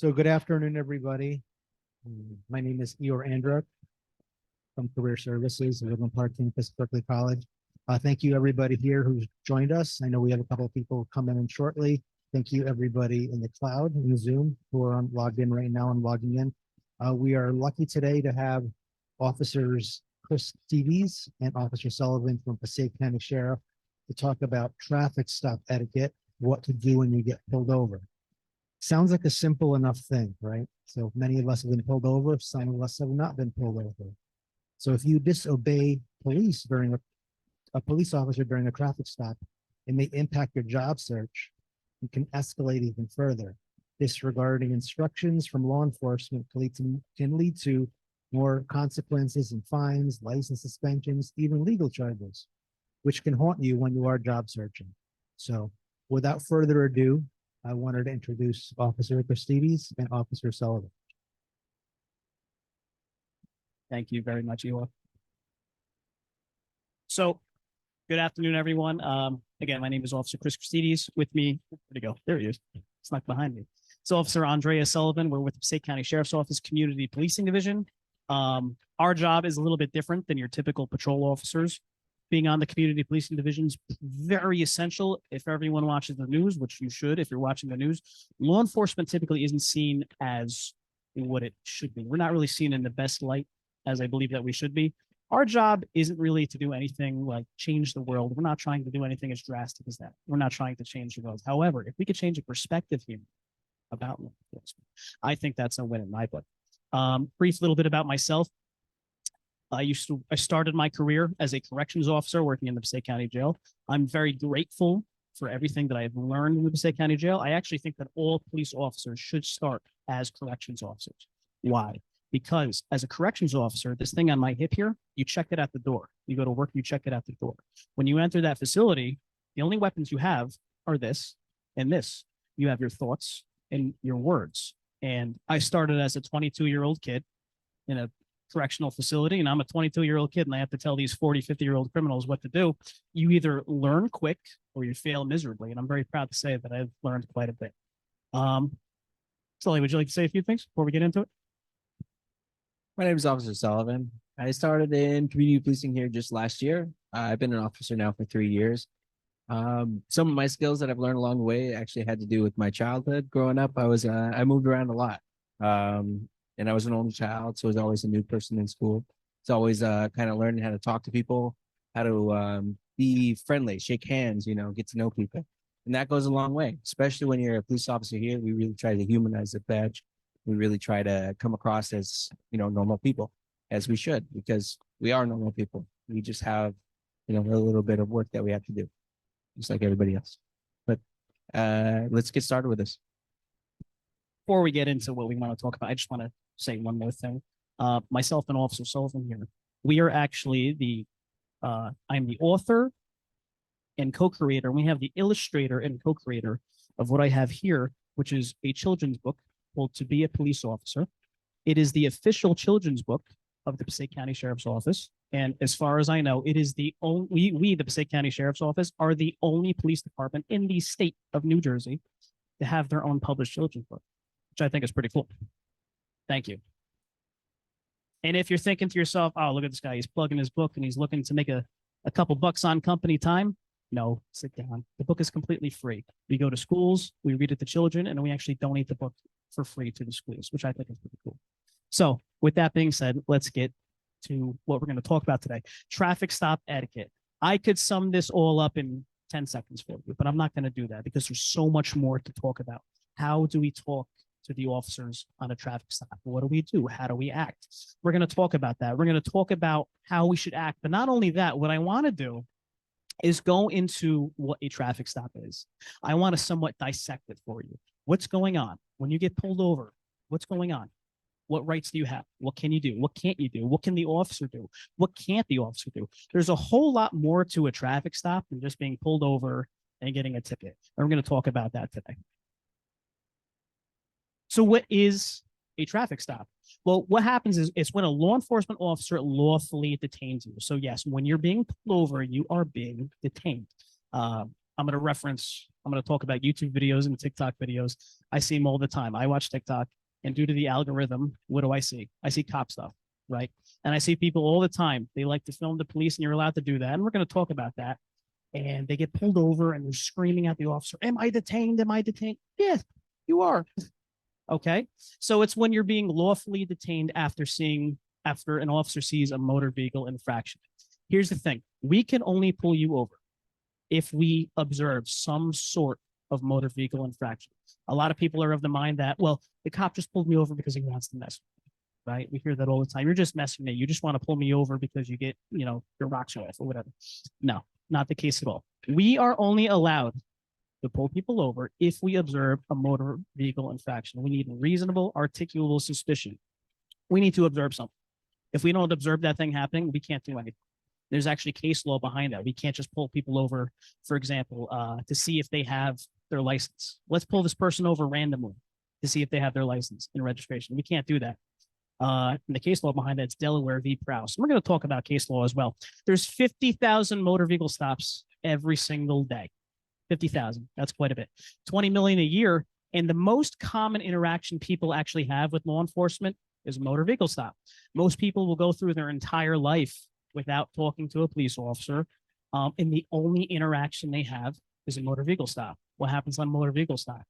So good afternoon, everybody. My name is Eor Andruk from Career Services, Woodland Park Campus, Berkeley College. Thank you, everybody here who's joined us. I know we have a couple of people coming in shortly. Thank you, everybody in the cloud, in Zoom, who are logged in right now and logging in. We are lucky today to have Officers Christides and Officer Sullivan from Passaic County Sheriff to talk about traffic stop etiquette, what to do when you get pulled over. Sounds like a simple enough thing, right? So many of us have been pulled over, some of us have not been pulled over. So if you disobey police during a police officer during a traffic stop, it may impact your job search and can escalate even further. Disregarding instructions from law enforcement can lead to more consequences and fines, license suspensions, even legal charges, which can haunt you when you are job searching. So without further ado, I wanted to introduce Officer Christides and Officer Sullivan. Thank you very much, Ewa. So, good afternoon, everyone. Again, my name is Officer Chris Christides. With me, where'd he go? There he is. Snuck behind me. It's Officer Andrea Sullivan. We're with the Passaic County Sheriff's Office Community Policing Division. Our job is a little bit different than your typical patrol officers. Being on the Community Policing Division is very essential. If everyone watches the news, which you should, if you're watching the news, law enforcement typically isn't seen as what it should be. We're not really seen in the best light as I believe that we should be. Our job isn't really to do anything like change the world. We're not trying to do anything as drastic as that. We're not trying to change the world. However, if we could change a perspective here about law enforcement, I think that's a win in my book. Brief little bit about myself. I started my career as a corrections officer working in the Passaic County Jail. I'm very grateful for everything that I've learned in the Passaic County Jail. I actually think that all police officers should start as corrections officers. Why? Because as a corrections officer, this thing on my hip here, you check it at the door. You go to work, you check it at the door. When you enter that facility, the only weapons you have are this and this. You have your thoughts and your words. And I started as a 22-year-old kid in a correctional facility, and I'm a 22-year-old kid, and I have to tell these 40, 50-year-old criminals what to do. You either learn quick or you fail miserably, and I'm very proud to say that I've learned quite a bit. Sully, would you like to say a few things before we get into it? My name is Officer Sullivan. I started in community policing here just last year. I've been an officer now for 3 years. Some of my skills that I've learned along the way actually had to do with my childhood. Growing up, I moved around a lot. And I was an only child, so I was always a new person in school. It's always kind of learning how to talk to people, how to be friendly, shake hands, get to know people. And that goes a long way, especially when you're a police officer here. We really try to humanize the badge. We really try to come across as, normal people, as we should, because we are normal people. We just have, a little bit of work that we have to do, just like everybody else. But let's get started with this. Before we get into what we want to talk about, I just want to say one more thing. Myself and Officer Sullivan here, we are actually I'm the author and co-creator. We have the illustrator and co-creator of what I have here, which is a children's book called To Be a Police Officer. It is the official children's book of the Passaic County Sheriff's Office. And as far as I know, it is the only, we, the Passaic County Sheriff's Office, are the only police department in the state of New Jersey to have their own published children's book, which I think is pretty cool. Thank you. And if you're thinking to yourself, oh, look at this guy, he's plugging his book and he's looking to make a couple bucks on company time. No, sit down. The book is completely free. We go to schools, we read it to children, and we actually donate the book for free to the schools, which I think is pretty cool. So with that being said, let's get to what we're going to talk about today. Traffic stop etiquette. I could sum this all up in 10 seconds for you, but I'm not going to do that because there's so much more to talk about. How do we talk to the officers on a traffic stop? What do we do? How do we act? We're going to talk about that. We're going to talk about how we should act. But not only that, what I want to do is go into what a traffic stop is. I want to somewhat dissect it for you. What's going on? When you get pulled over, what's going on? What rights do you have? What can you do? What can't you do? What can the officer do? What can't the officer do? There's a whole lot more to a traffic stop than just being pulled over and getting a ticket. And we're going to talk about that today. So what is a traffic stop? Well, what happens is it's when a law enforcement officer lawfully detains you. So yes, when you're being pulled over, you are being detained. I'm going to reference I'm going to talk about YouTube videos and TikTok videos. I see them all the time. I watch TikTok, and due to the algorithm, what do I see? I see cop stuff, right? And I see people all the time. They like to film the police, and you're allowed to do that. And we're going to talk about that. And they get pulled over, and they're screaming at the officer, "Am I detained? Am I detained?" Yes, you are. Okay. So it's when you're being lawfully detained after an officer sees a motor vehicle infraction. Here's the thing. We can only pull you over if we observe some sort of motor vehicle infraction. A lot of people are of the mind that, well, the cop just pulled me over because he wants to mess with me, right? We hear that all the time. You're just messing with me. You just want to pull me over because you get, your rocks off or whatever. No, not the case at all. We are only allowed to pull people over if we observe a motor vehicle infraction. We need reasonable, articulable suspicion. We need to observe something. If we don't observe that thing happening, we can't do anything. There's actually case law behind that. We can't just pull people over, for example, to see if they have their license. Let's pull this person over randomly to see if they have their license and registration. We can't do that. And the case law behind that is Delaware v. Prowse. We're going to talk about case law as well. There's 50,000 motor vehicle stops every single day. 50,000. That's quite a bit. 20 million a year. And the most common interaction people actually have with law enforcement is a motor vehicle stop. Most people will go through their entire life without talking to a police officer. And the only interaction they have is a motor vehicle stop. What happens on a motor vehicle stop?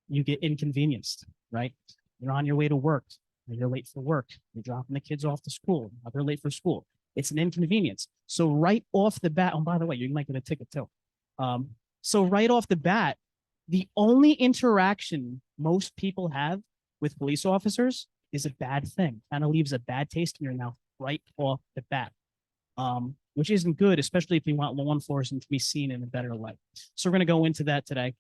You get inconvenienced, right? You're on your way to work. You're late for work. You're dropping the kids off to school. They're late for school. It's an inconvenience. So right off the bat, oh, by the way, you might get a ticket too. So right off the bat, the only interaction most people have with police officers is a bad thing. Kind of leaves a bad taste in your mouth right off the bat, which isn't good, especially if you want law enforcement to be seen in a better light. So we're going to go into that today.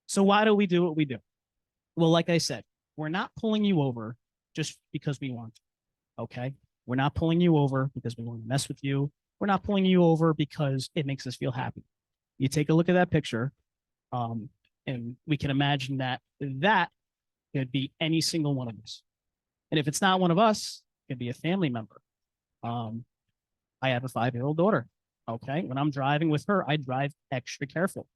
So why do we do what we do? Well, like I said, we're not pulling you over just because we want to, okay? We're not pulling you over because we want to mess with you. We're not pulling you over because it makes us feel happy. You take a look at that picture, and we can imagine that could be any single one of us. And if it's not one of us, it could be a family member. I have a 5-year-old daughter. Okay. When I'm driving with her, I drive extra careful.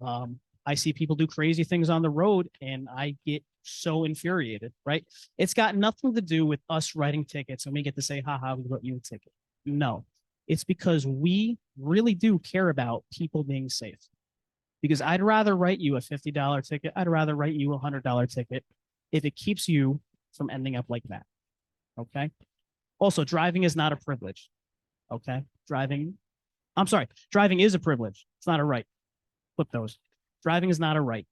I see people do crazy things on the road and I get so infuriated, right? It's got nothing to do with us writing tickets and we get to say, haha, we wrote you a ticket. No, it's because we really do care about people being safe. Because I'd rather write you a $50 ticket. I'd rather write you a $100 ticket if it keeps you from ending up like that. Okay. Also, driving is not a privilege. Okay. Driving is a privilege. It's not a right. Flip those. Driving is not a right.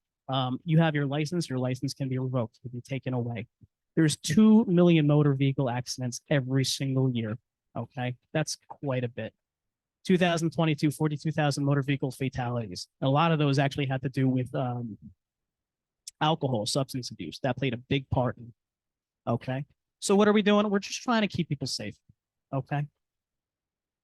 You have your license can be revoked, it can be taken away. There's 2 million motor vehicle accidents every single year. Okay. That's quite a bit. 2022, 42,000 motor vehicle fatalities. A lot of those actually had to do with alcohol, substance abuse. That played a big part in. Okay. So what are we doing? We're just trying to keep people safe. Okay.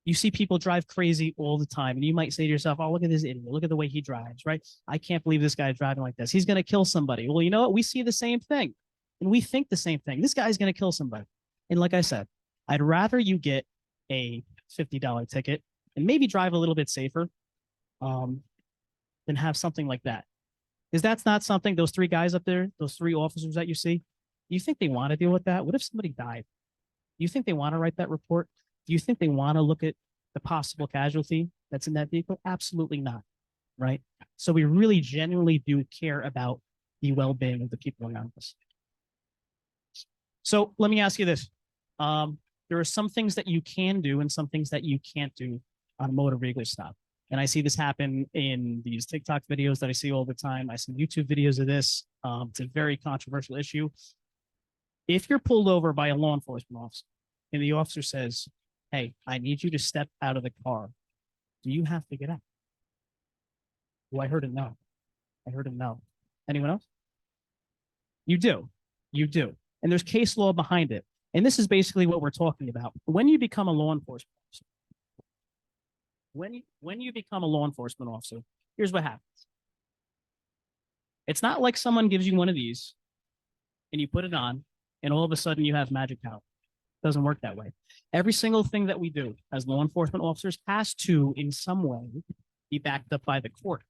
You see people drive crazy all the time, and you might say to yourself, oh, look at this idiot. Look at the way he drives, right? I can't believe this guy's driving like this. He's going to kill somebody. Well, you know what? We see the same thing, and we think the same thing. This guy's going to kill somebody. And like I said, I'd rather you get a $50 ticket and maybe drive a little bit safer than have something like that. Because that's not something, those 3 guys up there, those 3 officers that you see, you think they want to deal with that? What if somebody died? Do you think they want to write that report? Do you think they want to look at the possible casualty that's in that vehicle? Absolutely not, right? So we really genuinely do care about the well-being of the people around us. So let me ask you this. There are some things that you can do and some things that you can't do on a motor vehicle stop. And I see this happen in these TikTok videos that I see all the time. I see YouTube videos of this. It's a very controversial issue. If you're pulled over by a law enforcement officer and the officer says, hey, I need you to step out of the car, do you have to get out? Oh, I heard a no. I heard a no. Anyone else? You do. You do. And there's case law behind it. And this is basically what we're talking about. When you become a law enforcement officer, when you become a law enforcement officer, here's what happens. It's not like someone gives you one of these and you put it on and all of a sudden you have magic power. It doesn't work that way. Every single thing that we do as law enforcement officers has to, in some way, be backed up by the court.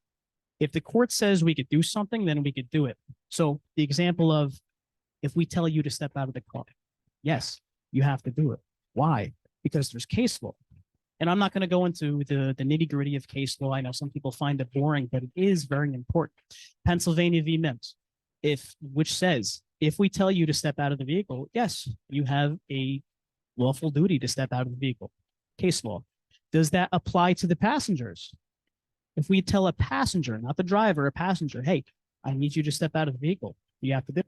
If the court says we could do something, then we could do it. So the example of if we tell you to step out of the car, yes, you have to do it. Why? Because there's case law. And I'm not going to go into the nitty gritty of case law. I know some people find it boring, but it is very important. Pennsylvania v. Mims, which says if we tell you to step out of the vehicle, yes, you have a lawful duty to step out of the vehicle. Case law. Does that apply to the passengers? If we tell a passenger, not the driver, a passenger, hey, I need you to step out of the vehicle, you have to do it.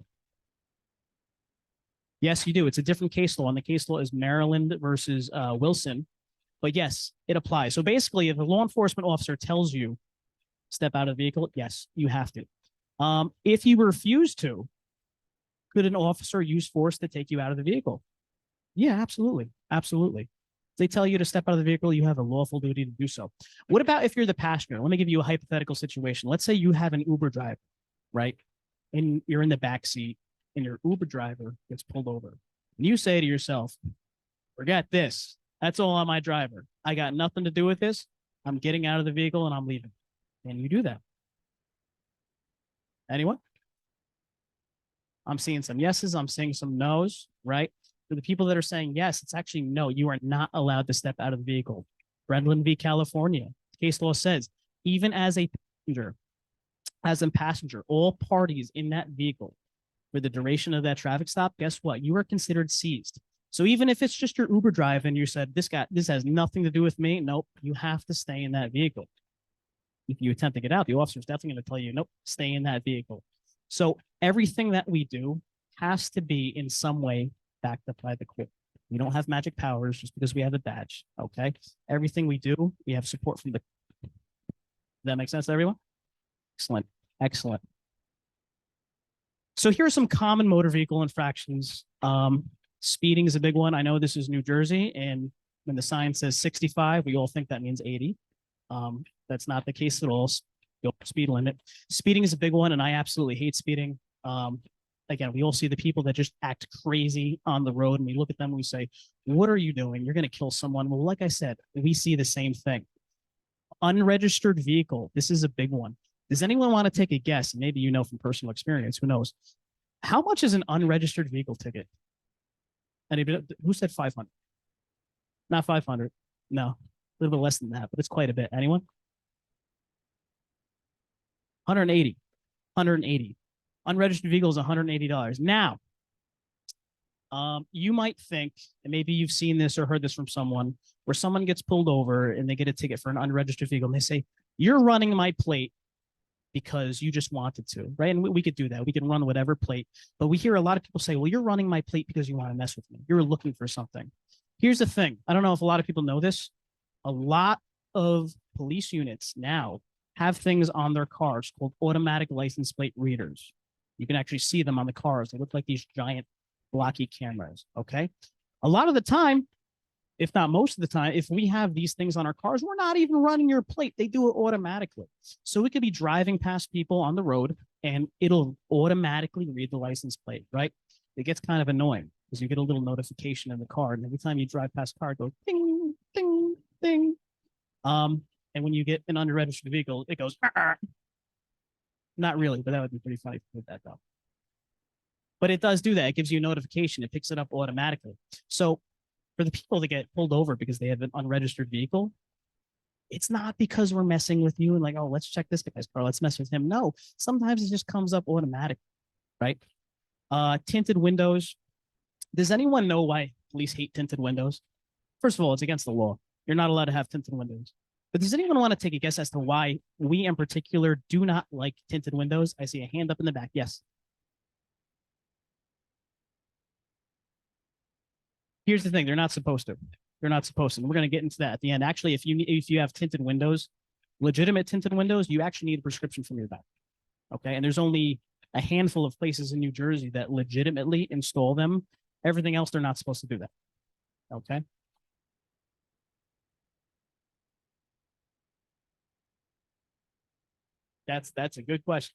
Yes, you do. It's a different case law, and the case law is Maryland versus Wilson. But yes, it applies. So basically, if a law enforcement officer tells you step out of the vehicle, yes, you have to. If you refuse to, could an officer use force to take you out of the vehicle? Yeah, absolutely. Absolutely. If they tell you to step out of the vehicle, you have a lawful duty to do so. What about if you're the passenger? Let me give you a hypothetical situation. Let's say you have an Uber driver, right? And you're in the back seat and your Uber driver gets pulled over. And you say to yourself, forget this. That's all on my driver. I got nothing to do with this. I'm getting out of the vehicle and I'm leaving. And you do that. Anyone? I'm seeing some yeses. I'm seeing some no's, right? For the people that are saying yes, it's actually no. You are not allowed to step out of the vehicle. Brendan v. California. Case law says, even as a passenger, all parties in that vehicle for the duration of that traffic stop, guess what? You are considered seized. So even if it's just your Uber drive and you said, this has nothing to do with me, nope, you have to stay in that vehicle. If you attempt to get out, the officer is definitely going to tell you, nope, stay in that vehicle. So everything that we do has to be in some way backed up by the court. We don't have magic powers just because we have a badge, okay? Everything we do, we have support from the. Does that make sense to everyone? Excellent, excellent. So here are some common motor vehicle infractions. Speeding is a big one. I know this is New Jersey, and when the sign says 65, we all think that means 80. That's not the case at all. Speed limit. Speeding is a big one, and I absolutely hate speeding. Again, we all see the people that just act crazy on the road, and we look at them and we say, what are you doing? You're going to kill someone. Well, like I said, we see the same thing. Unregistered vehicle. This is a big one. Does anyone want to take a guess? Maybe you know from personal experience. Who knows? How much is an unregistered vehicle ticket? Anybody? Who said 500? Not 500. No, a little bit less than that, but it's quite a bit. Anyone? 180. 180. Unregistered vehicle is $180. Now, you might think, and maybe you've seen this or heard this from someone, where someone gets pulled over and they get a ticket for an unregistered vehicle, and they say, you're running my plate because you just wanted to, right? And we could do that. We can run whatever plate. But we hear a lot of people say, well, you're running my plate because you want to mess with me. You're looking for something. Here's the thing. I don't know if a lot of people know this. A lot of police units now have things on their cars called automatic license plate readers. You can actually see them on the cars. They look like these giant blocky cameras, okay? A lot of the time, if not most of the time, if we have these things on our cars, we're not even running your plate. They do it automatically. So we could be driving past people on the road and it'll automatically read the license plate, right? It gets kind of annoying because you get a little notification in the car. And every time you drive past a car, it goes ding, ding, ding. And when you get an unregistered vehicle, it goes, ah. Not really, but that would be pretty funny with that though. But it does do that. It gives you a notification. It picks it up automatically. So for the people that get pulled over because they have an unregistered vehicle, it's not because we're messing with you and like, oh, let's check this guy's car. Let's mess with him. No, sometimes it just comes up automatic, right? Tinted windows. Does anyone know why police hate tinted windows? First of all, it's against the law. You're not allowed to have tinted windows. But does anyone want to take a guess as to why we in particular do not like tinted windows? I see a hand up in the back. Yes. Here's the thing. They're not supposed to. They're not supposed to. And we're going to get into that at the end. Actually, if you have tinted windows, legitimate tinted windows, you actually need a prescription from your vet. Okay. And there's only a handful of places in New Jersey that legitimately install them. Everything else, they're not supposed to do that. Okay. That's a good question.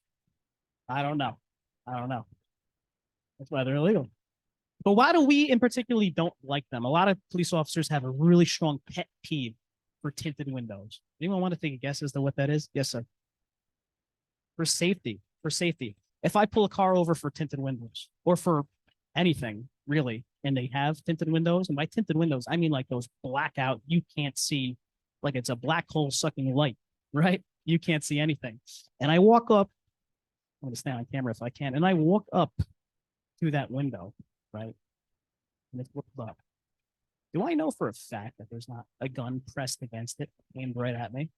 I don't know. That's why they're illegal. But why do we in particularly don't like them? A lot of police officers have a really strong pet peeve for tinted windows. Anyone want to take a guess as to what that is? Yes, sir. for safety, for safety. If I pull a car over for tinted windows or for anything really, and they have tinted windows, and by tinted windows, I mean like those blackout, you can't see, like it's a black hole sucking light, right? You can't see anything. And I walk up, I'm gonna stay on camera if I can, and I walk up to that window, right? And it's looked up. Do I know for a fact that there's not a gun pressed against it, aimed right at me?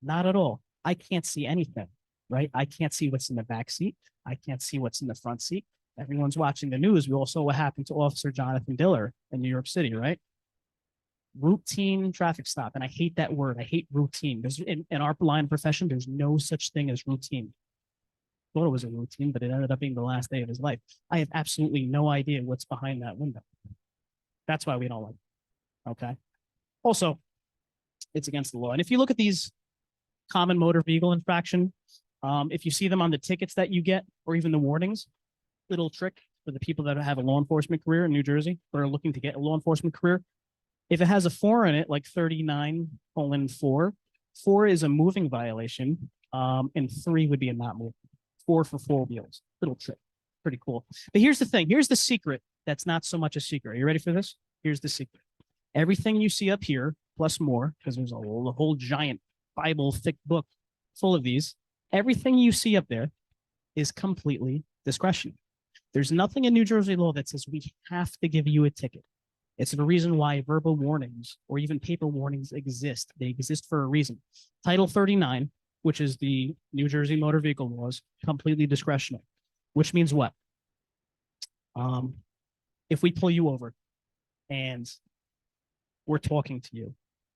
Not at all. I can't see anything, right? I can't see what's in the back seat. I can't see what's in the front seat. Everyone's watching the news. We all saw what happened to Officer Jonathan Diller in New York City, right? Routine traffic stop. And I hate that word. I hate routine. Because in our line of profession, there's no such thing as routine. Thought it was a routine, but it ended up being the last day of his life. I have absolutely no idea what's behind that window. That's why we don't like it. Okay. Also, it's against the law. And if you look at these common motor vehicle infraction, if you see them on the tickets that you get, or even the warnings, little trick for the people that have a law enforcement career in New Jersey or are looking to get a law enforcement career. If it has a 4 in it, like 39:4, 4 is a moving violation, and 3 would be a not moving. 4 for 4 wheels. Little trick. Pretty cool. But here's the thing. Here's the secret. That's not so much a secret. Are you ready for this? Here's the secret. Everything you see up here, plus more, because there's a whole giant Bible thick book full of these. Everything you see up there is completely discretionary. There's nothing in New Jersey law that says we have to give you a ticket. It's the reason why verbal warnings or even paper warnings exist. They exist for a reason. Title 39, which is the New Jersey motor vehicle laws, completely discretionary, which means what? If we pull you over and we're talking to you,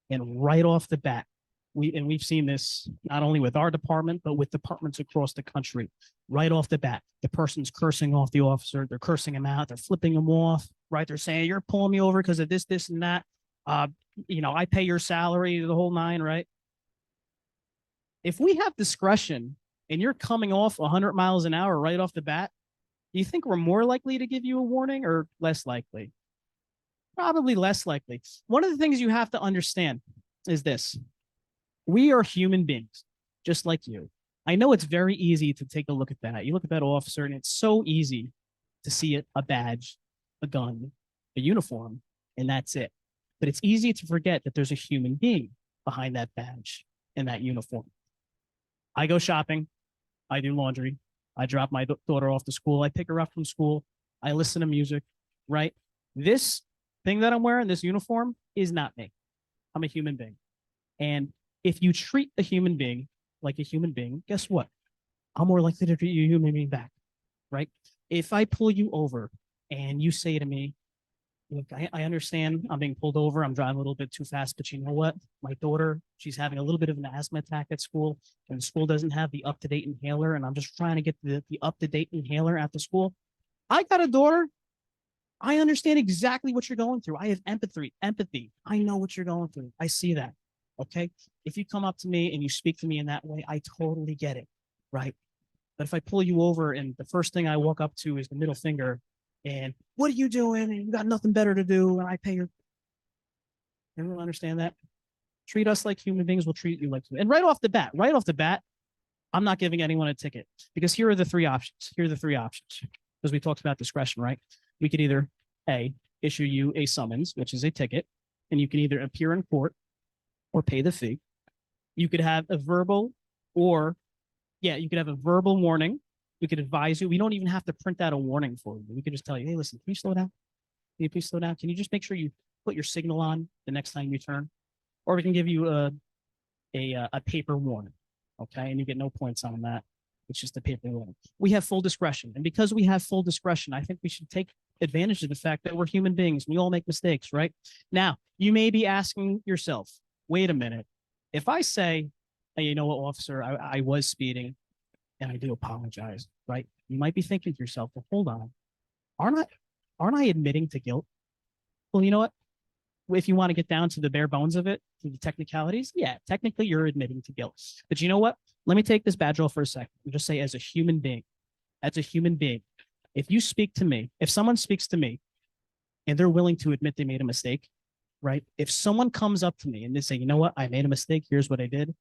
and right off the bat, we've seen this not only with our department, but with departments across the country. Right off the bat, the person's cursing off the officer. They're cursing him out. They're flipping him off, right? They're saying, you're pulling me over because of this, this, and that. I pay your salary, the whole 9, right? If we have discretion and you're coming off 100 miles an hour right off the bat, do you think we're more likely to give you a warning or less likely? Probably less likely. One of the things you have to understand is this. We are human beings, just like you. I know it's very easy to take a look at that. You look at that officer, and it's so easy to see it, a badge, a gun, a uniform, and that's it. But it's easy to forget that there's a human being behind that badge and that uniform. I go shopping. I do laundry. I drop my daughter off to school. I pick her up from school. I listen to music, right? This thing that I'm wearing, this uniform, is not me. I'm a human being. And if you treat a human being like a human being, guess what? I'm more likely to treat you a human being back, right? If I pull you over and you say to me, look, I understand I'm being pulled over. I'm driving a little bit too fast, but you know what? My daughter, she's having a little bit of an asthma attack at school, and the school doesn't have the up-to-date inhaler, and I'm just trying to get the up-to-date inhaler after school. I got a daughter. I understand exactly what you're going through. I have empathy. I know what you're going through. I see that. Okay. If you come up to me and you speak to me in that way, I totally get it. Right. But if I pull you over and the first thing I walk up to is the middle finger and what are you doing? And you got nothing better to do. And I pay your, everyone understand that? Treat us like human beings. We'll treat you like, and right off the bat, I'm not giving anyone a ticket because here are the 3 options. Because we talked about discretion, right? We could either A, issue you a summons, which is a ticket, and you can either appear in court or pay the fee. You could have a verbal warning. We could advise you. We don't even have to print out a warning for you. We could just tell you, hey, listen, can you slow down? Can you please slow down? Can you just make sure you put your signal on the next time you turn? Or we can give you a paper warning, okay? And you get no points on that. It's just a paper warning. We have full discretion. And because we have full discretion, I think we should take advantage of the fact that we're human beings. We all make mistakes, right? Now, you may be asking yourself, wait a minute. If I say, hey, you know what, officer, I was speeding and I do apologize, right? You might be thinking to yourself, well, hold on. Aren't I admitting to guilt? Well, you know what? If you want to get down to the bare bones of it, to the technicalities, yeah, technically you're admitting to guilt. But you know what? Let me take this badge off for a second and just say, as a human being, if you speak to me, if someone speaks to me and they're willing to admit they made a mistake, right? If someone comes up to me and they say, you know what, I made a mistake, here's what I did,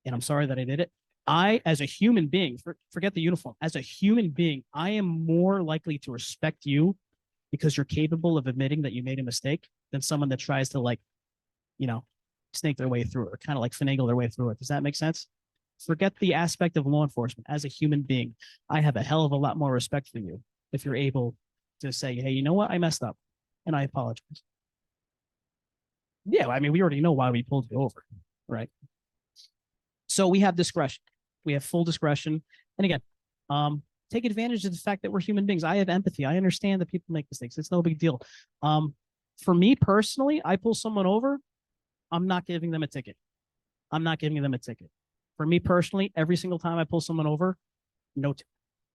and I'm sorry that I did it, as a human being, forget the uniform, as a human being, I am more likely to respect you because you're capable of admitting that you made a mistake than someone that tries to like, you know, snake their way through it or kind of like finagle their way through it. Does that make sense? Forget the aspect of law enforcement. As a human being, I have a hell of a lot more respect for you if you're able to say, hey, you know what? I messed up and I apologize. Yeah, I mean, we already know why we pulled you over, right? So we have discretion. We have full discretion. And again, take advantage of the fact that we're human beings. I have empathy. I understand that people make mistakes. It's no big deal. For me personally, I pull someone over, I'm not giving them a ticket. I'm not giving them a ticket. For me personally, every single time I pull someone over, no ticket.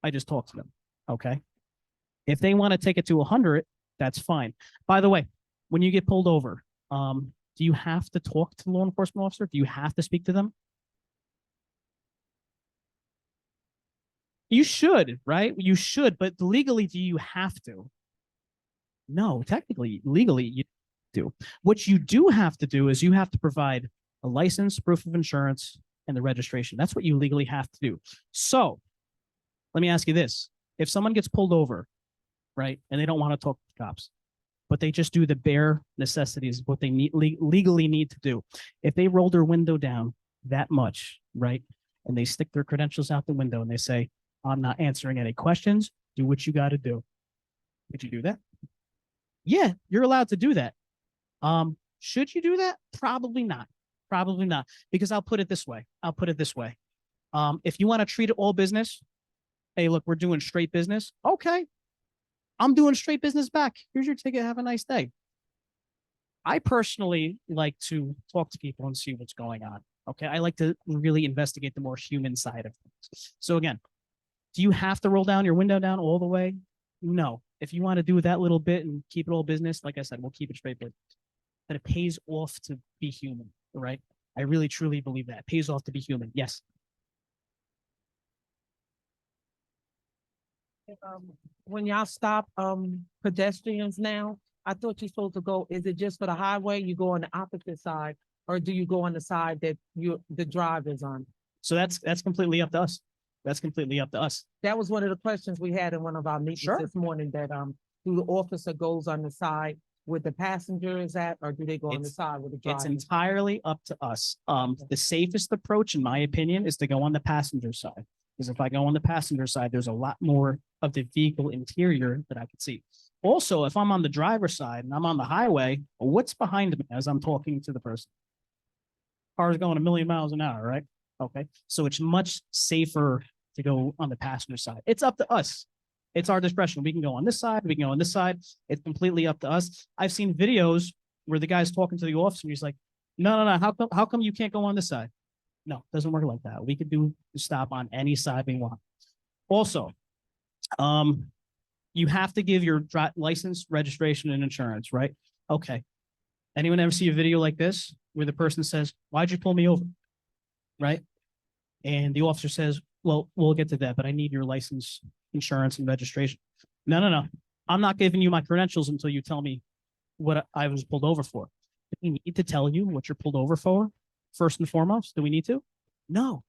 I just talk to them. Okay. If they want to take it to 100, that's fine. By the way, when you get pulled over, do you have to talk to the law enforcement officer? Do you have to speak to them? You should, right? You should, but legally, do you have to? No, technically, legally, you do. What you do have to do is you have to provide a license, proof of insurance, and the registration. That's what you legally have to do. So let me ask you this. If someone gets pulled over, right, and they don't want to talk to the cops, but they just do the bare necessities, what they legally need to do. If they roll their window down that much, right, and they stick their credentials out the window and they say, I'm not answering any questions, do what you got to do. Could you do that? Yeah, you're allowed to do that. Should you do that? Probably not. Probably not. Because I'll put it this way. I'll put it this way. If you want to treat it all business, hey, look, we're doing straight business. Okay. I'm doing straight business back. Here's your ticket. Have a nice day. I personally like to talk to people and see what's going on. Okay. I like to really investigate the more human side of things. So again, do you have to roll down your window down all the way? No. If you want to do that little bit and keep it all business, like I said, we'll keep it straight business. But it pays off to be human, right? I really truly believe that. It pays off to be human. Yes. When y'all stop pedestrians now, I thought you're supposed to go, is it just for the highway? You go on the opposite side, or do you go on the side that the driver's on? So that's completely up to us. That's completely up to us. That was one of the questions we had in one of our meetings Sure. this morning, that do the officer goes on the side where the passenger is at, or do they go on the side with the It's driver? entirely up to us. The safest approach, in my opinion, is to go on the passenger side. Because if I go on the passenger side, there's a lot more of the vehicle interior that I can see. Also, if I'm on the driver's side and I'm on the highway, what's behind me as I'm talking to the person? Car's going a million miles an hour, right? Okay. So it's much safer to go on the passenger side. It's up to us. It's our discretion. We can go on this side. We can go on this side. It's completely up to us. I've seen videos where the guy's talking to the officer and he's like, no. How come you can't go on this side? No, it doesn't work like that. We could do the stop on any side we want. Also, you have to give your license, registration, and insurance, right? Okay. Anyone ever see a video like this where the person says, why'd you pull me over? Right? And the officer says, well, we'll get to that, but I need your license, insurance, and registration. No. I'm not giving you my credentials until you tell me what I was pulled over for. Do we need to tell you what you're pulled over for? First and foremost, do we need to? No.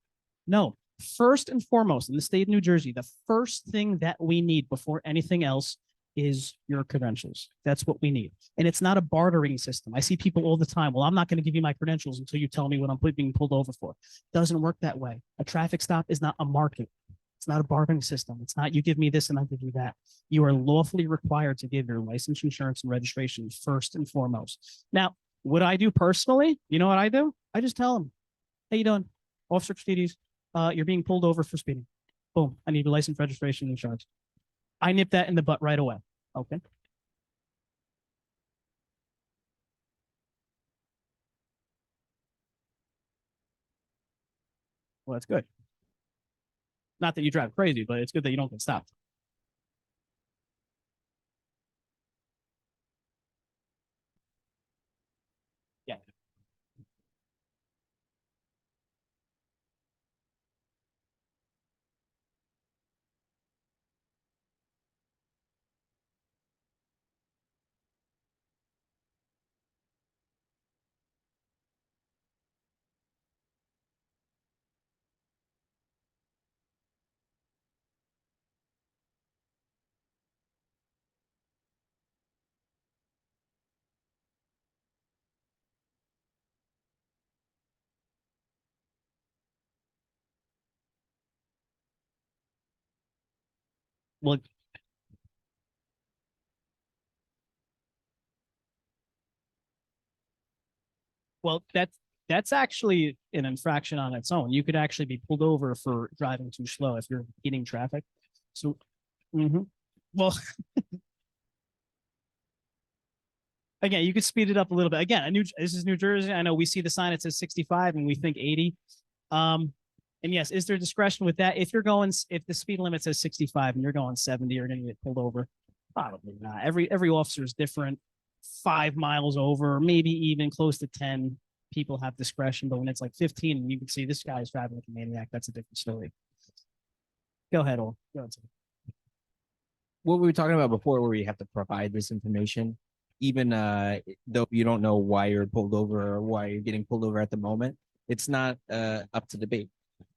First and foremost, in the state of New Jersey, the first thing that we need before anything else is your credentials. That's what we need. And it's not a bartering system. I see people all the time. Well, I'm not going to give you my credentials until you tell me what I'm being pulled over for. It doesn't work that way. A traffic stop is not a market. It's not a bartering system. It's not you give me this and I give you that. You are lawfully required to give your license, insurance, and registration first and foremost. Now, what I do personally, you know what I do? I just tell them, how you doing? Officer Christides, you're being pulled over for speeding. Boom. I need your license, registration, and insurance. I nip that in the butt right away. Okay. Well, that's good. Not that you drive crazy, but it's good that you don't get stopped. Yeah. Well, well, that's actually an infraction on its own. You could actually be pulled over for driving too slow if you're eating traffic. So, well, again, you could speed it up a little bit. Again, this is New Jersey. I know we see the sign that says 65 and we think 80. And yes, is there discretion with that? If the speed limit says 65 and you're going 70, you're going to get pulled over. Probably not. Every officer is different. 5 miles over, maybe even close to 10, people have discretion. But when it's like 15 and you can see this guy is driving like a maniac, that's a different story. Go ahead, Ol. Go ahead. What we were talking about before, where you have to provide this information, even though you don't know why you're pulled over or why you're getting pulled over at the moment, it's not up to debate.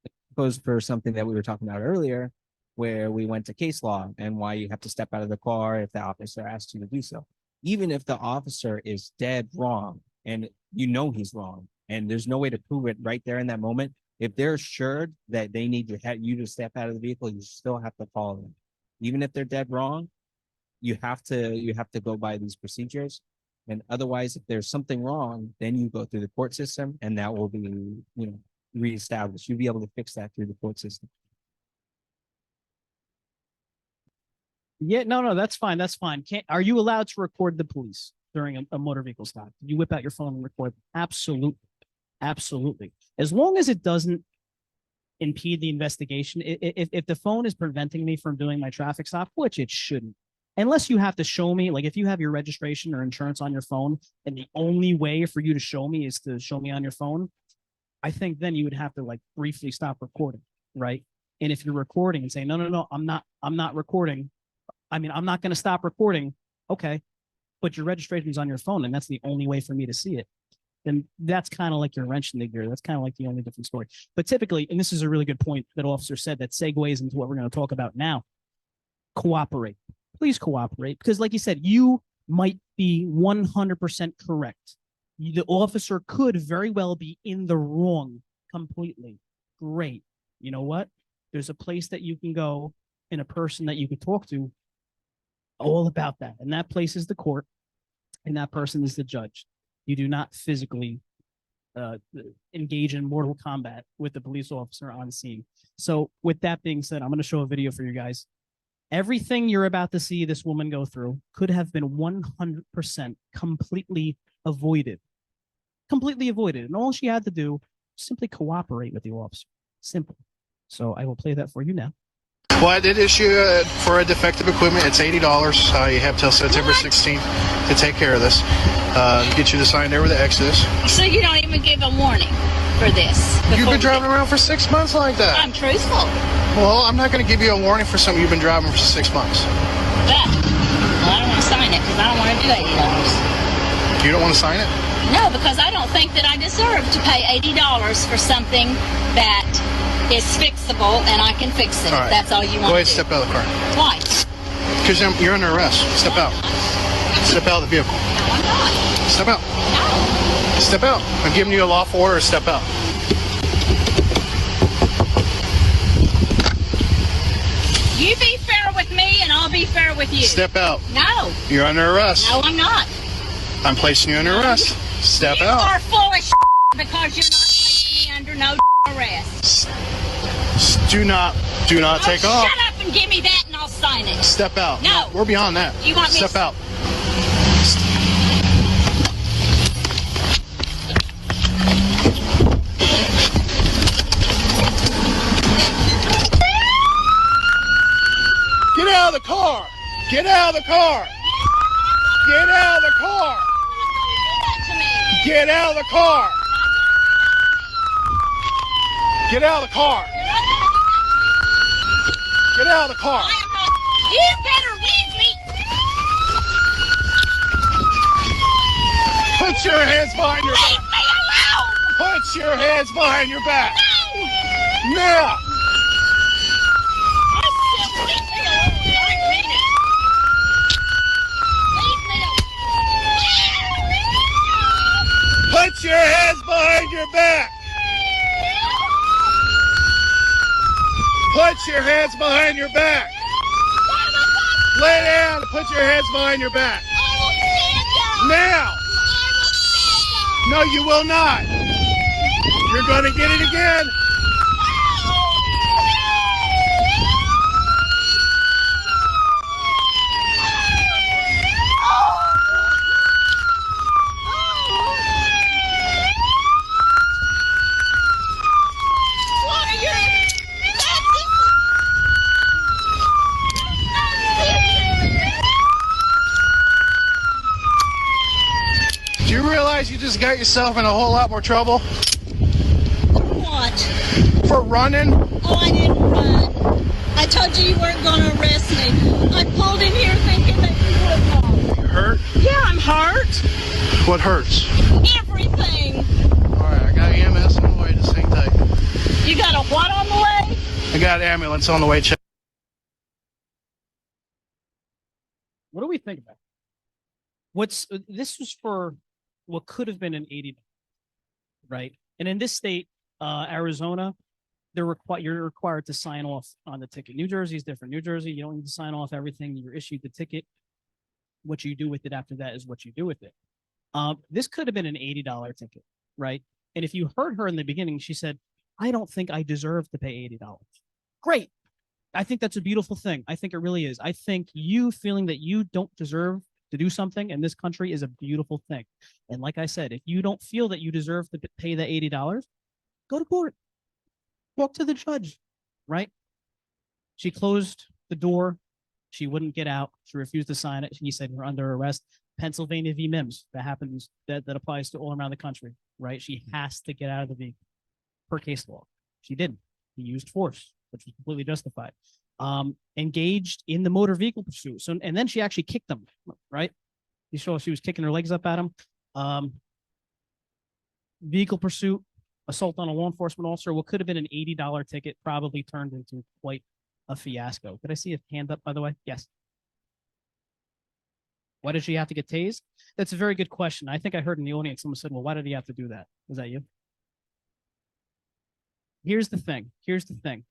It goes for something that we were talking about earlier, where we went to case law and why you have to step out of the car if the officer asks you to do so. Even if the officer is dead wrong and you know he's wrong and there's no way to prove it right there in that moment, if they're assured that they need to have you to step out of the vehicle, you still have to follow them. Even if they're dead wrong, you have to go by these procedures. And otherwise, if there's something wrong, then you go through the court system and that will be, reestablished. You'll be able to fix that through the court system. Yeah, no, that's fine. That's fine. Are you allowed to record the police during a motor vehicle stop? Did you whip out your phone and record them? Absolutely. Absolutely. As long as it doesn't impede the investigation, if the phone is preventing me from doing my traffic stop, which it shouldn't, unless you have to show me, like if you have your registration or insurance on your phone and the only way for you to show me is to show me on your phone, I think then you would have to like briefly stop recording, right? And if you're recording and say, no, I'm not recording. I mean, I'm not going to stop recording. Okay. But your registration is on your phone and that's the only way for me to see it. Then that's kind of like your wrench in the gear. That's kind of like the only different story. But typically, and this is a really good point that officer said that segues into what we're going to talk about now. Cooperate. Please cooperate. Because like you said, you might be 100% correct. The officer could very well be in the wrong completely. Great. You know what? There's a place that you can go and a person that you can talk to all about that. And that place is the court and that person is the judge. You do not physically engage in mortal combat with the police officer on scene. So with that being said, I'm going to show a video for you guys. Everything you're about to see this woman go through could have been 100% completely avoided. Completely avoided. And all she had to do, simply cooperate with the officer. Simple. So I will play that for you now. Well, I did issue for a defective equipment. It's $80. You have till September 16th to take care of this. Get you to sign there with the Exodus. So you don't even give a warning for this? You've been driving around for 6 months like that. I'm truthful. Well, I'm not going to give you a warning for something you've been driving for 6 months. But, I don't want to sign it because I don't want to do $80. You don't want to sign it? No, because I don't think that I deserve to pay $80 for something that is fixable and I can fix it. All right. If that's all you want Go ahead, to do. step out of the car. Why? Because you're under arrest. Step out. Step out of the vehicle. No, I'm not. Step out. No. Step out. I'm giving you a lawful order. Step out. You be fair with me and I'll be fair with you. Step out. No. You're under arrest. No, I'm not. I'm placing you under arrest. Step You out. are full of because you're not placing me under no arrest. Do not take off. Shut up and give me that and I'll sign it. Step out. No. We're beyond that. You want me Step to- out. Get out of the car. Get out of the car. Get out of the car. To me. Get out of the car. Get out of the car. Get out of the car. You better leave me. Put your hands behind your Leave back. me alone. Put your hands behind your back. No. Now. I said leave me alone. I mean it. Leave me alone. Put your hands behind your back. Put your hands behind your back. Why Put your hands behind your back. I will stand up. Now. I will stand up. No, you will not. You're going to get it again. What are your Do you realize you just got yourself in a whole lot more trouble what? for running? Oh, I didn't run. I told you you weren't going to arrest me. I pulled in here thinking that you would not. You hurt? Yeah, I'm hurt. What hurts? Everything. All right, I got EMS on the way. Just hang tight. You got a what on the way? I got an ambulance on the way. Check. What do we think about? This was for what could have been an 80, right? And in this state, Arizona, you're required to sign off on the ticket. New Jersey is different. New Jersey, you don't need to sign off everything. You're issued the ticket. What you do with it after that is what you do with it. This could have been an $80 ticket, right? And if you heard her in the beginning, she said, I don't think I deserve to pay $80. Great. I think that's a beautiful thing. I think it really is. I think you feeling that you don't deserve to do something in this country is a beautiful thing. And like I said, if you don't feel that you deserve to pay the $80, go to court. Walk to the judge, right? She closed the door. She wouldn't get out. She refused to sign it. He said, you're under arrest. Pennsylvania v. Mims. That happens. That applies to all around the country, right? She has to get out of the vehicle per case law. She didn't. He used force, which was completely justified. Engaged in the motor vehicle pursuit. So, and then she actually kicked him, right? You saw she was kicking her legs up at him. Vehicle pursuit, assault on a law enforcement officer. What could have been an $80 ticket probably turned into quite a fiasco. Could I see a hand up, by the way? Yes. Why did she have to get tased? That's a very good question. I think I heard in the audience someone said, well, why did he have to do that? Was that you? Here's the thing. Here's the thing.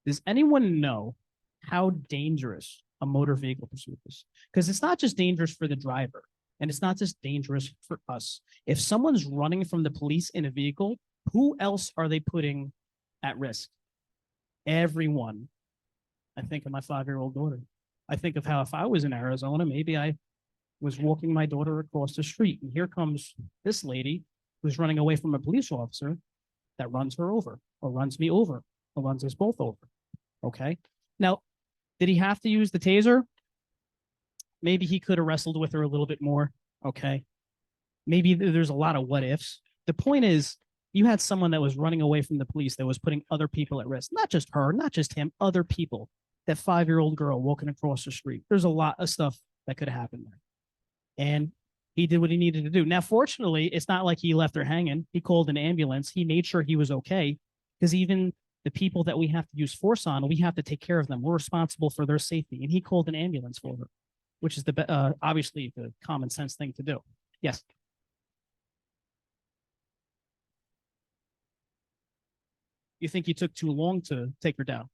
Does anyone know how dangerous a motor vehicle pursuit is? Because it's not just dangerous for the driver, and it's not just dangerous for us. If someone's running from the police in a vehicle, who else are they putting at risk? Everyone. I think of my 5-year-old daughter. I think of how if I was in Arizona, maybe I was walking my daughter across the street, and here comes this lady who's running away from a police officer that runs her over, or runs me over, or runs us both over. Okay. Now, did he have to use the taser? Maybe he could have wrestled with her a little bit more. Okay. Maybe there's a lot of what ifs. The point is, you had someone that was running away from the police that was putting other people at risk, not just her, not just him, other people. That 5-year-old girl walking across the street. There's a lot of stuff that could have happened there. And he did what he needed to do. Now, fortunately, it's not like he left her hanging. He called an ambulance. He made sure he was okay, because even the people that we have to use force on, we have to take care of them. We're responsible for their safety. And he called an ambulance for her, which is obviously the common sense thing to do. Yes. You think you took too long to take her down?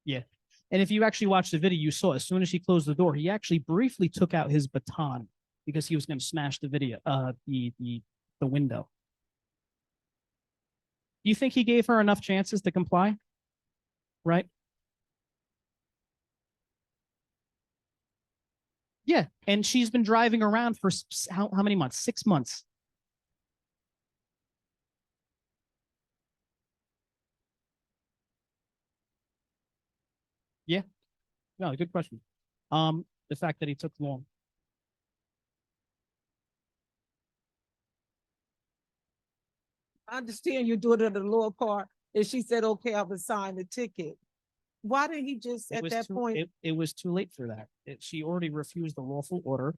Yeah. And if you actually watch the video, you saw as soon as she closed the door, he actually briefly took out his baton because he was going to smash the video, the window. Do you think he gave her enough chances to comply? Right? Yeah. And she's been driving around for how many months? 6 months. Yeah. No, good question. The fact that he took long. I understand you do it at the lower part. And she said, okay, I will sign the ticket. Why didn't he just at that point? It was too late for that. She already refused the lawful order.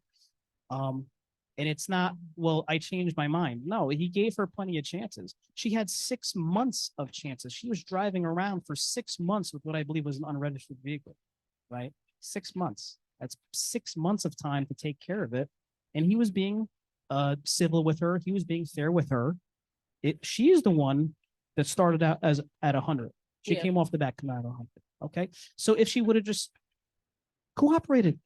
And it's not, well, I changed my mind. No, he gave her plenty of chances. She had 6 months of chances. She was driving around for 6 months with what I believe was an unregistered vehicle, right? 6 months. That's 6 months of time to take care of it. And he was being civil with her. He was being fair with her. She is the one that started out as at 100. She Yeah. came off the back, come out of Humphrey. Okay. So if she would have just cooperated,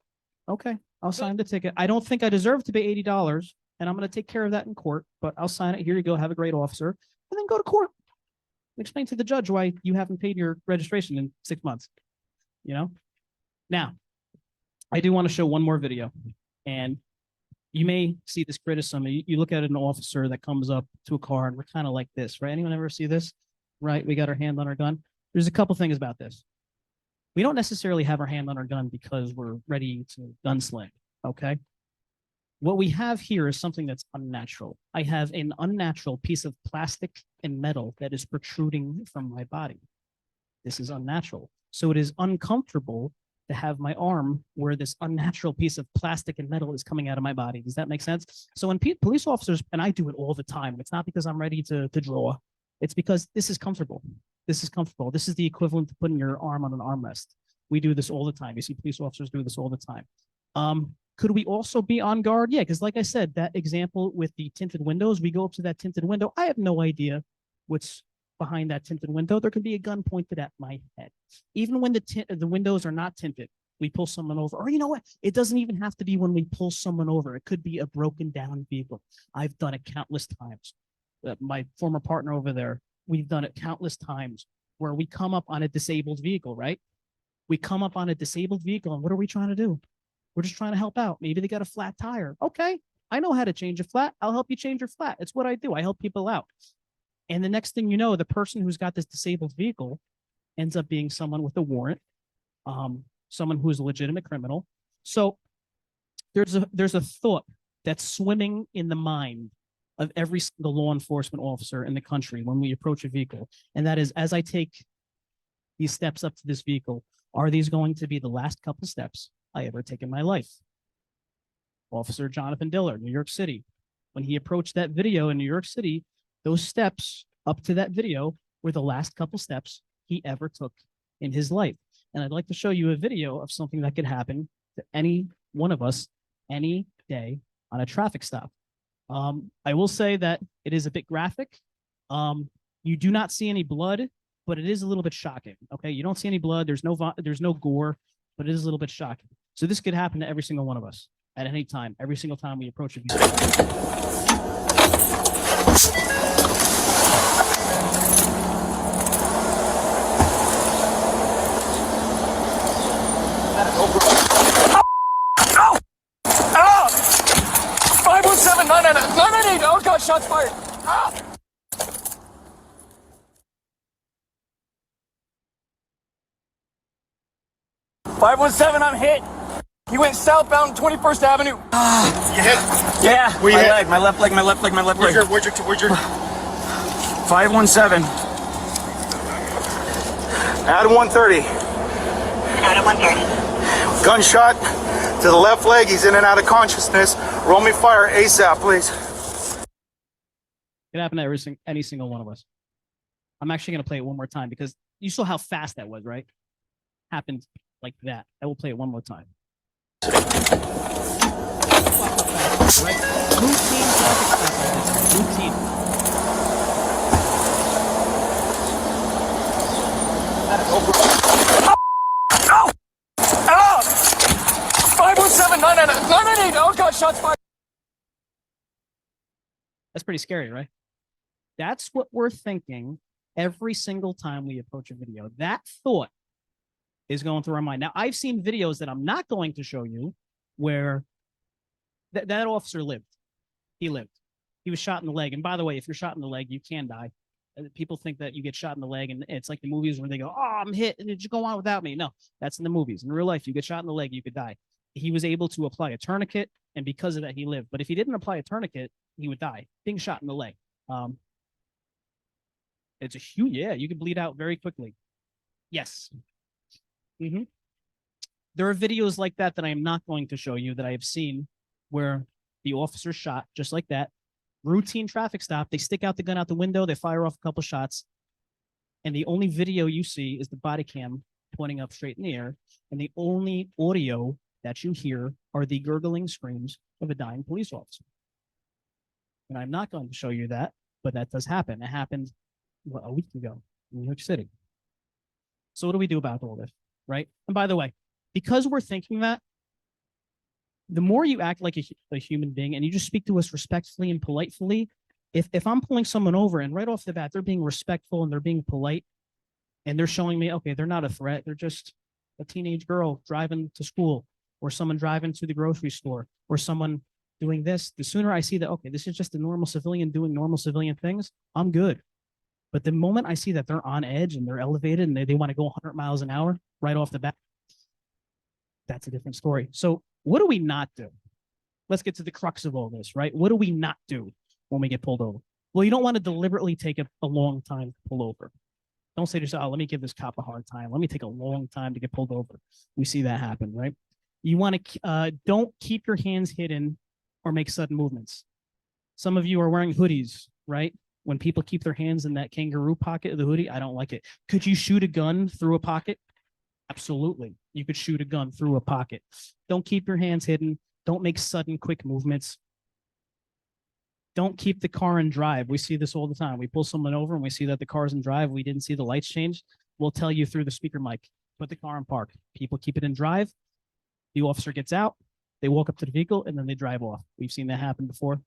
okay, I'll sign the ticket. I don't think I deserve to pay $80, and I'm going to take care of that in court, but I'll sign it. Here you go. Have a great officer, and then go to court. Explain to the judge why you haven't paid your registration in 6 months. You know? Now, I do want to show one more video, and you may see this criticism. You look at an officer that comes up to a car, and we're kind of like this, right? Anyone ever see this? Right? We got our hand on our gun. There's a couple things about this. We don't necessarily have our hand on our gun because we're ready to gunsling, okay? What we have here is something that's unnatural. I have an unnatural piece of plastic and metal that is protruding from my body. This is unnatural. So it is uncomfortable to have my arm where this unnatural piece of plastic and metal is coming out of my body. Does that make sense? So when police officers, and I do it all the time, it's not because I'm ready to draw. It's because this is comfortable. This is comfortable. This is the equivalent to putting your arm on an armrest. We do this all the time. You see police officers do this all the time. Could we also be on guard? Yeah, because like I said, that example with the tinted windows, we go up to that tinted window. I have no idea what's behind that tinted window. There could be a gun pointed at my head. Even when the windows are not tinted, we pull someone over. Or you know what? It doesn't even have to be when we pull someone over. It could be a broken down vehicle. I've done it countless times. My former partner over there, we've done it countless times where we come up on a disabled vehicle, right? We come up on a disabled vehicle, and what are we trying to do? We're just trying to help out. Maybe they got a flat tire. Okay, I know how to change a flat. I'll help you change your flat. It's what I do. I help people out. And the next thing you know, the person who's got this disabled vehicle ends up being someone with a warrant, someone who is a legitimate criminal. So there's a thought that's swimming in the mind of every single law enforcement officer in the country when we approach a vehicle. And that is, as I take these steps up to this vehicle, are these going to be the last couple steps I ever take in my life? Officer Jonathan Diller, New York City. When he approached that video in New York City, those steps up to that video were the last couple steps he ever took in his life. And I'd like to show you a video of something that could happen to any one of us any day on a traffic stop. I will say that it is a bit graphic. You do not see any blood, but it is a little bit shocking. Okay, you don't see any blood. There's no gore, but it is a little bit shocking. So this could happen to every single one of us at any time, every single time we approach a vehicle. Ow! Ow! 517 998. Oh God, shots fired. Ah! 517, I'm hit. He went southbound 21st Avenue. You hit? Yeah, Where you my hit? leg, my left leg, my left leg, my left leg. Where's your 517. Adam 130. Adam 130. Gunshot to the left leg. He's in and out of consciousness. Roll me fire ASAP, please. It happened to any single one of us. I'm actually going to play it one more time because you saw how fast that was, right? Happened like that. I will play it one more time. Right? Routine traffic stop like this. Routine. Ow! Ow! 517 998. Oh God, shots fired. That's pretty scary, right? That's what we're thinking every single time we approach a video. That thought is going through our mind. Now, I've seen videos that I'm not going to show you where that officer lived. He lived. He was shot in the leg. And by the way, if you're shot in the leg, you can die. People think that you get shot in the leg and it's like the movies where they go, oh, I'm hit. Did you go on without me? No, that's in the movies. In real life, you get shot in the leg, you could die. He was able to apply a tourniquet, and because of that, he lived. But if he didn't apply a tourniquet, he would die, being shot in the leg. It's a huge, yeah, you could bleed out very quickly. Yes. There are videos like that that I am not going to show you that I have seen where the officer shot just like that. Routine traffic stop. They stick out the gun out the window. They fire off a couple shots. And the only video you see is the body cam pointing up straight in the air. And the only audio that you hear are the gurgling screams of a dying police officer. And I'm not going to show you that, but that does happen. It happened a week ago in New York City. So what do we do about all this, right? And by the way, because we're thinking that, the more you act like a human being and you just speak to us respectfully and politely, if I'm pulling someone over and right off the bat, they're being respectful and they're being polite and they're showing me, okay, they're not a threat. They're just a teenage girl driving to school or someone driving to the grocery store or someone doing this. The sooner I see that, okay, this is just a normal civilian doing normal civilian things, I'm good. But the moment I see that they're on edge and they're elevated and they want to go 100 miles an hour right off the bat, that's a different story. So what do we not do? Let's get to the crux of all this, right? What do we not do when we get pulled over? Well, you don't want to deliberately take a long time to pull over. Don't say to yourself, oh, let me give this cop a hard time. Let me take a long time to get pulled over. We see that happen, right? You want to don't keep your hands hidden or make sudden movements. Some of you are wearing hoodies, right? When people keep their hands in that kangaroo pocket of the hoodie, I don't like it. Could you shoot a gun through a pocket? Absolutely. You could shoot a gun through a pocket. Don't keep your hands hidden. Don't make sudden, quick movements. Don't keep the car in drive. We see this all the time. We pull someone over and we see that the car's in drive. We didn't see the lights change. We'll tell you through the speaker mic, put the car in park. People keep it in drive. The officer gets out. They walk up to the vehicle and then they drive off. We've seen that happen before.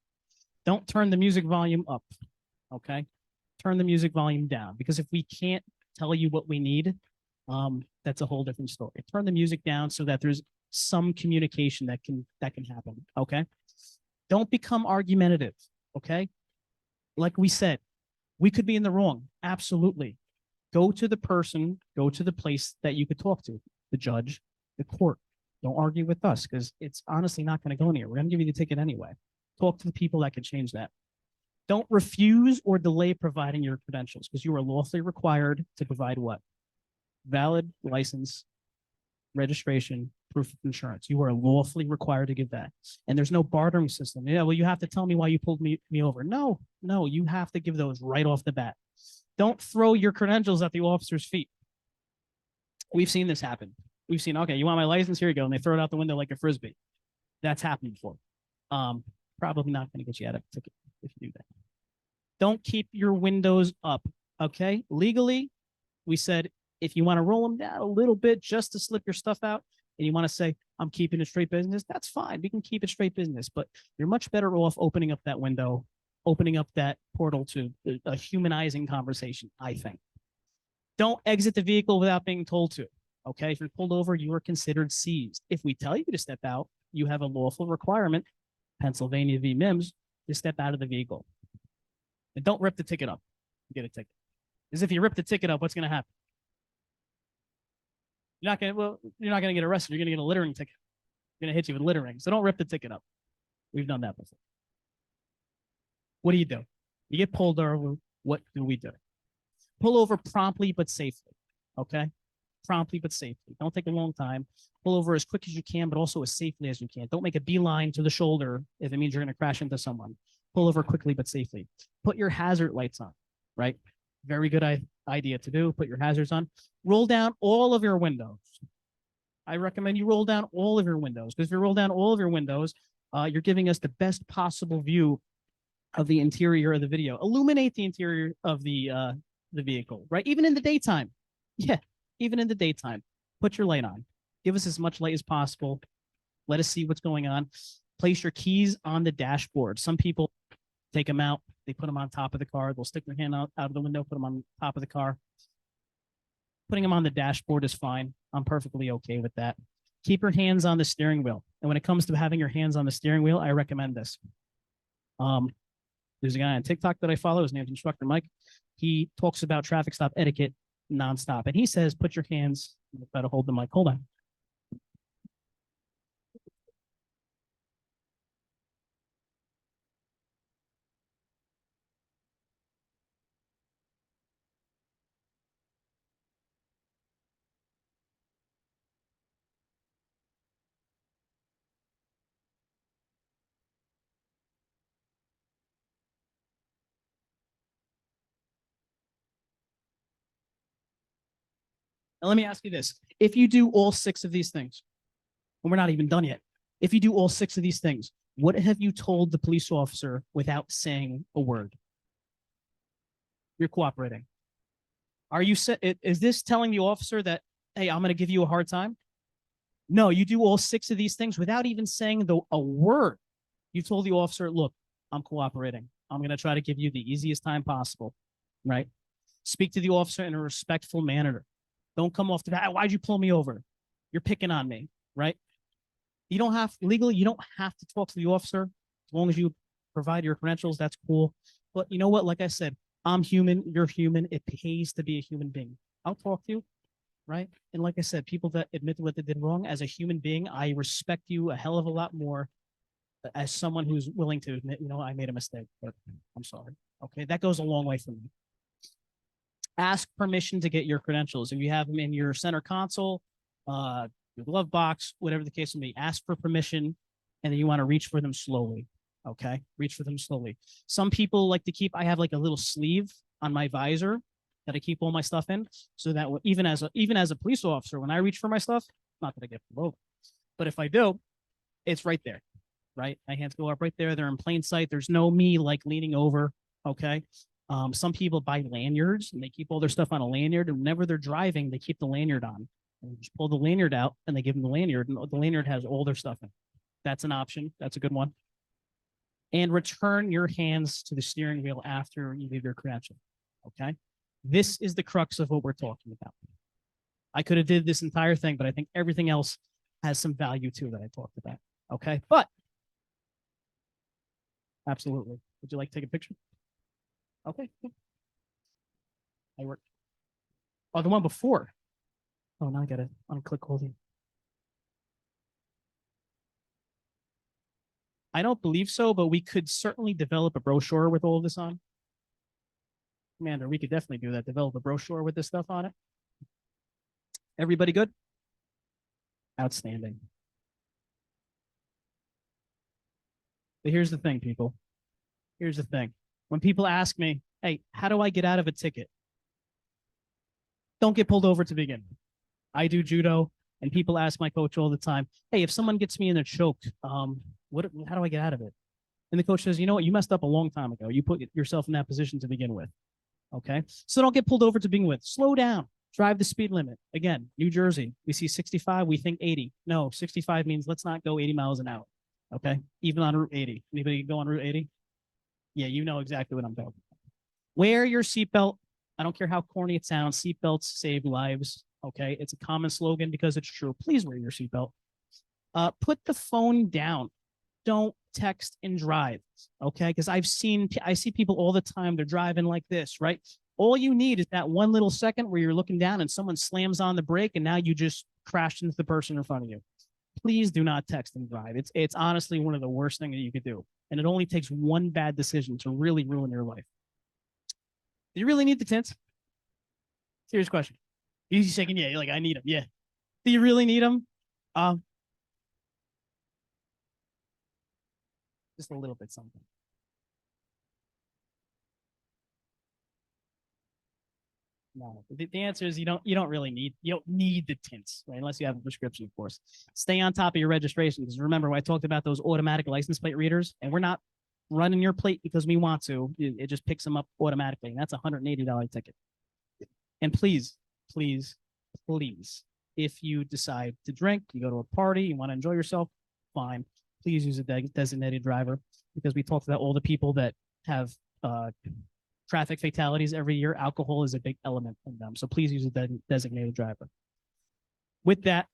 Don't turn the music volume up, okay? Turn the music volume down, because if we can't tell you what we need, that's a whole different story. Turn the music down so that there's some communication that can happen, okay? Don't become argumentative, okay? Like we said, we could be in the wrong, absolutely. Go to the person, go to the place that you could talk to, the judge, the court. Don't argue with us, because it's honestly not going to go anywhere. We're going to give you the ticket anyway. Talk to the people that can change that. Don't refuse or delay providing your credentials, because you are lawfully required to provide what? Valid license, registration, proof of insurance. You are lawfully required to give that. And there's no bartering system. Yeah, well, you have to tell me why you pulled me over. No, you have to give those right off the bat. Don't throw your credentials at the officer's feet. We've seen this happen. We've seen, okay, you want my license? Here you go. And they throw it out the window like a Frisbee. That's happened before. Probably not going to get you out of a ticket if you do that. Don't keep your windows up, okay? Legally, we said if you want to roll them down a little bit just to slip your stuff out and you want to say, I'm keeping it straight business, that's fine. We can keep it straight business, but you're much better off opening up that window, opening up that portal to a humanizing conversation, I think. Don't exit the vehicle without being told to, okay? If you're pulled over, you are considered seized. If we tell you to step out, you have a lawful requirement, Pennsylvania v. Mims, to step out of the vehicle. And don't rip the ticket up. You get a ticket. Because if you rip the ticket up, what's going to happen? You're not going to get arrested. You're going to get a littering ticket. You're going to hit you with littering. So don't rip the ticket up. We've done that before. What do? You get pulled over. What do we do? Pull over promptly but safely. Okay? Promptly but safely. Don't take a long time. Pull over as quick as you can, but also as safely as you can. Don't make a beeline to the shoulder if it means you're going to crash into someone. Pull over quickly but safely. Put your hazard lights on, right? Very good idea to do. Put your hazards on. Roll down all of your windows. I recommend you roll down all of your windows, because if you roll down all of your windows, you're giving us the best possible view of the interior of the video. Illuminate the interior of the vehicle, right? Even in the daytime. Yeah, even in the daytime. Put your light on. Give us as much light as possible. Let us see what's going on. Place your keys on the dashboard. Some people take them out. They put them on top of the car. They'll stick their hand out of the window, put them on top of the car. Putting them on the dashboard is fine. I'm perfectly okay with that. Keep your hands on the steering wheel. And when it comes to having your hands on the steering wheel, I recommend this. There's a guy on TikTok that I follow. His name's Instructor Mike. He talks about traffic stop etiquette nonstop. And he says, put your hands, I'll try to hold the mic. Hold on. Now, let me ask you this. If you do all 6 of these things, and we're not even done yet, if you do all 6 of these things, what have you told the police officer without saying a word? You're cooperating. Are you is this telling the officer that, hey, I'm going to give you a hard time? No, you do all 6 of these things without even saying a word. You told the officer, look, I'm cooperating. I'm going to try to give you the easiest time possible, right? Speak to the officer in a respectful manner. Don't come off the bat. Why'd you pull me over? You're picking on me, right? You don't have, legally, you don't have to talk to the officer as long as you provide your credentials. That's cool. But you know what? Like I said, I'm human. You're human. It pays to be a human being. I'll talk to you, right? And like I said, people that admit what they did wrong, as a human being, I respect you a hell of a lot more as someone who's willing to admit, you know, I made a mistake, but I'm sorry. Okay, that goes a long way for me. Ask permission to get your credentials. If you have them in your center console, your glove box, whatever the case may be, ask for permission, and then you want to reach for them slowly. Okay, reach for them slowly. Some people like to keep, I have like a little sleeve on my visor that I keep all my stuff in, so that even as a police officer, when I reach for my stuff, not that I get pulled over, but if I do, it's right there, right? My hands go up right there. They're in plain sight. There's no me like leaning over. Okay. Some people buy lanyards and they keep all their stuff on a lanyard, and whenever they're driving, they keep the lanyard on. And just pull the lanyard out and they give them the lanyard, and the lanyard has all their stuff in. That's an option. That's a good one. And return your hands to the steering wheel after you leave your credential. Okay. This is the crux of what we're talking about. I could have did this entire thing, but I think everything else has some value too that I talked about. Okay. But absolutely. Would you like to take a picture? Okay. I work. Oh, the one before. Oh, now I got to unclick holding. I don't believe so, but we could certainly develop a brochure with all of this on. Commander, we could definitely do that. Develop a brochure with this stuff on it. Everybody good? Outstanding. But here's the thing, people. Here's the thing. When people ask me, hey, how do I get out of a ticket? Don't get pulled over to begin with. I do judo, and people ask my coach all the time, hey, if someone gets me in a choke, how do I get out of it? And the coach says, you know what, you messed up a long time ago. You put yourself in that position to begin with. Okay. So don't get pulled over to begin with. Slow down. Drive the speed limit. Again, New Jersey, we see 65, we think 80. No, 65 means let's not go 80 miles an hour. Okay. Even on Route 80. Anybody go on Route 80? Yeah, you know exactly what I'm talking about. Wear your seatbelt. I don't care how corny it sounds. Seatbelts save lives. Okay. It's a common slogan because it's true. Please wear your seatbelt. Put the phone down. Don't text and drive. Okay. Because I see people all the time. They're driving like this, right? All you need is that one little second where you're looking down and someone slams on the brake and now you just crashed into the person in front of you. Please do not text and drive. It's honestly one of the worst things that you could do. And it only takes one bad decision to really ruin your life. Do you really need the tints? Serious question. Easy shaking. Yeah, you're like, I need them. Yeah. Do you really need them? Just a little bit something. No, the answer is you don't really you don't need the tints, right? Unless you have a prescription, of course. Stay on top of your registration, because remember I talked about those automatic license plate readers, and we're not running your plate because we want to. It just picks them up automatically, and that's a $180 ticket. And please, please, please, if you decide to drink, you go to a party, you want to enjoy yourself, fine. Please use a designated driver, because we talked about all the people that have traffic fatalities every year. Alcohol is a big element in them. So please use a designated driver. With that,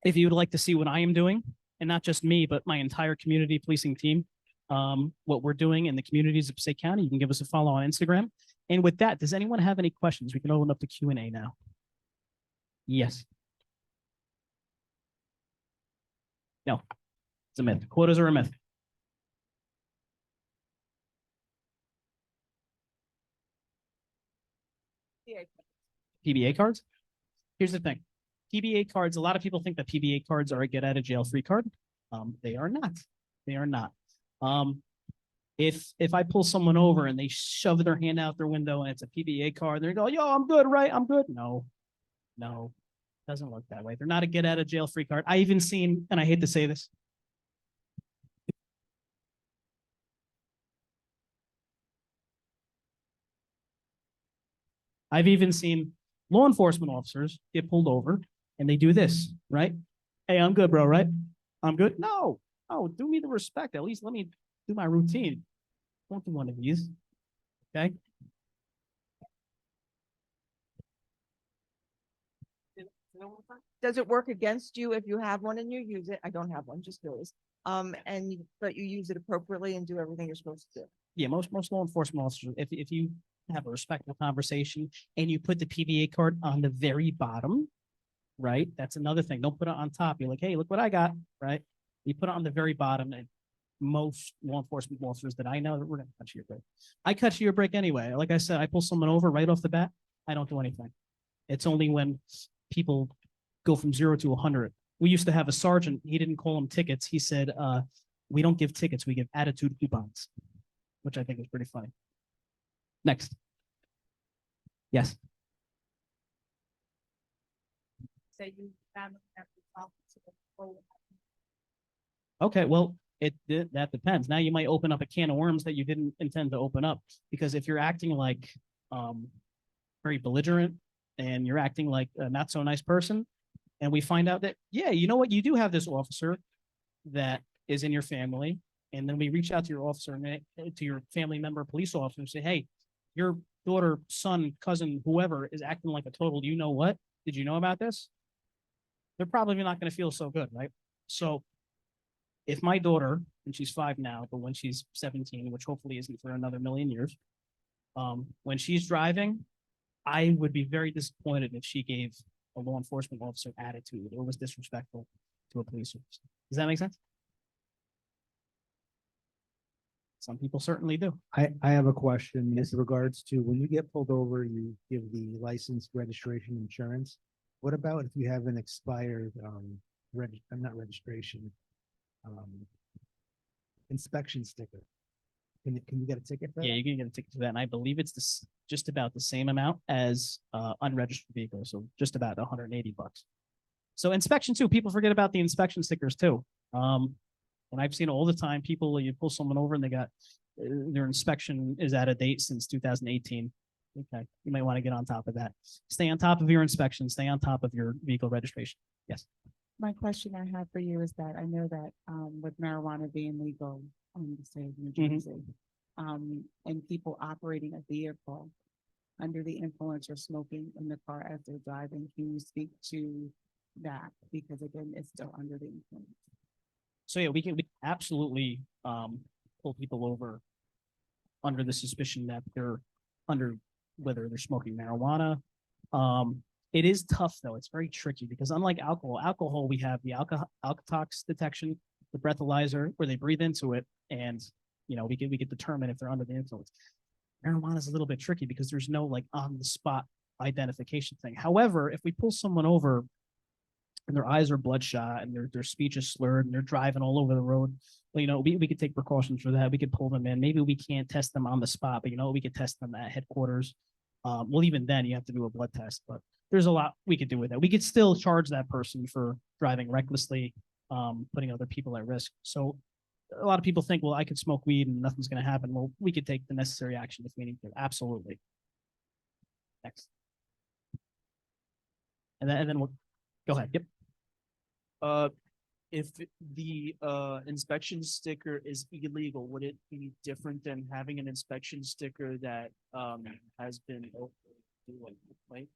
if you would like to see what I am doing, and not just me, but my entire community policing team, what we're doing in the communities of Passaic County, you can give us a follow on Instagram. And with that, does anyone have any questions? We can open up the Q&A now. Yes. No, it's a myth. Quotas are a myth. PBA cards? Here's the thing. PBA cards, a lot of people think that PBA cards are a get out of jail free card. They are not. They are not. If I pull someone over and they shove their hand out their window and it's a PBA card, they go, yo, I'm good, right? I'm good. No, it doesn't work that way. They're not a get out of jail free card. I even seen, and I hate to say this, I've even seen law enforcement officers get pulled over and they do this, right? Hey, I'm good, bro, right? I'm good. No, do me the respect. At least let me do my routine. Don't do one of these. Okay. Does it work against you if you have one and you use it? I don't have one, just curious. But you use it appropriately and do everything you're supposed to do. Yeah, most law enforcement officers, if you have a respectful conversation and you put the PVA card on the very bottom, right? That's another thing. Don't put it on top. You're like, hey, look what I got, right? You put it on the very bottom, and most law enforcement officers that I know, we're gonna cut you your break. I cut you your break anyway. Like I said, I pull someone over right off the bat. I don't do anything. It's only when people go from 0 to 100. We used to have a sergeant. He didn't call them tickets. He said, we don't give tickets. We give attitude coupons, which I think is pretty funny. Next. Yes. Say you found Okay, well, that depends. Now you might open up a can of worms that you didn't intend to open up, because if you're acting like very belligerent and you're acting like a not so nice person, and we find out that, yeah, you know what, you do have this officer that is in your family, and then we reach out to your officer and to your family member, police officer, and say, hey, your daughter, son, cousin, whoever is acting like a total, you know what? Did you know about this? They're probably not going to feel so good, right? So if my daughter, and she's 5 now, but when she's 17, which hopefully isn't for another million years, when she's driving, I would be very disappointed if she gave a law enforcement officer attitude or was disrespectful to a police officer. Does that make sense? Some people certainly do. I have a question with regards to when you get pulled over, you give the license, registration, insurance. What about if you have an expired, not registration, inspection sticker? Can you get a ticket for that? Yeah, you can get a ticket for that, and I believe it's just about the same amount as unregistered vehicles, so just about $180. So inspection too, people forget about the inspection stickers too. And I've seen it all the time. People, you pull someone over and they got their inspection is out of date since 2018. Okay, you might want to get on top of that. Stay on top of your inspection. Stay on top of your vehicle registration. Yes. My question I have for you is that I know that with marijuana being legal in the state of New Jersey, and people operating a vehicle under the influence or smoking in the car as they're driving, can you speak to that? Because again, it's still under the influence. So yeah, we can absolutely pull people over under the suspicion that they're under, whether they're smoking marijuana. It is tough though. It's very tricky because unlike alcohol, we have the alcotox detection, the breathalyzer, where they breathe into it, and we can determine if they're under the influence. Marijuana is a little bit tricky because there's no like on the spot identification thing. However, if we pull someone over and their eyes are bloodshot and their speech is slurred and they're driving all over the road, well, we could take precautions for that. We could pull them in. Maybe we can't test them on the spot, but we could test them at headquarters. Well, even then you have to do a blood test, but there's a lot we could do with that. We could still charge that person for driving recklessly, putting other people at risk. So a lot of people think, well, I could smoke weed and nothing's going to happen. Well, we could take the necessary action if we need to. Absolutely. Next. And then we'll go ahead. Yep. If the inspection sticker is illegal, would it be different than having an inspection sticker that has been Right?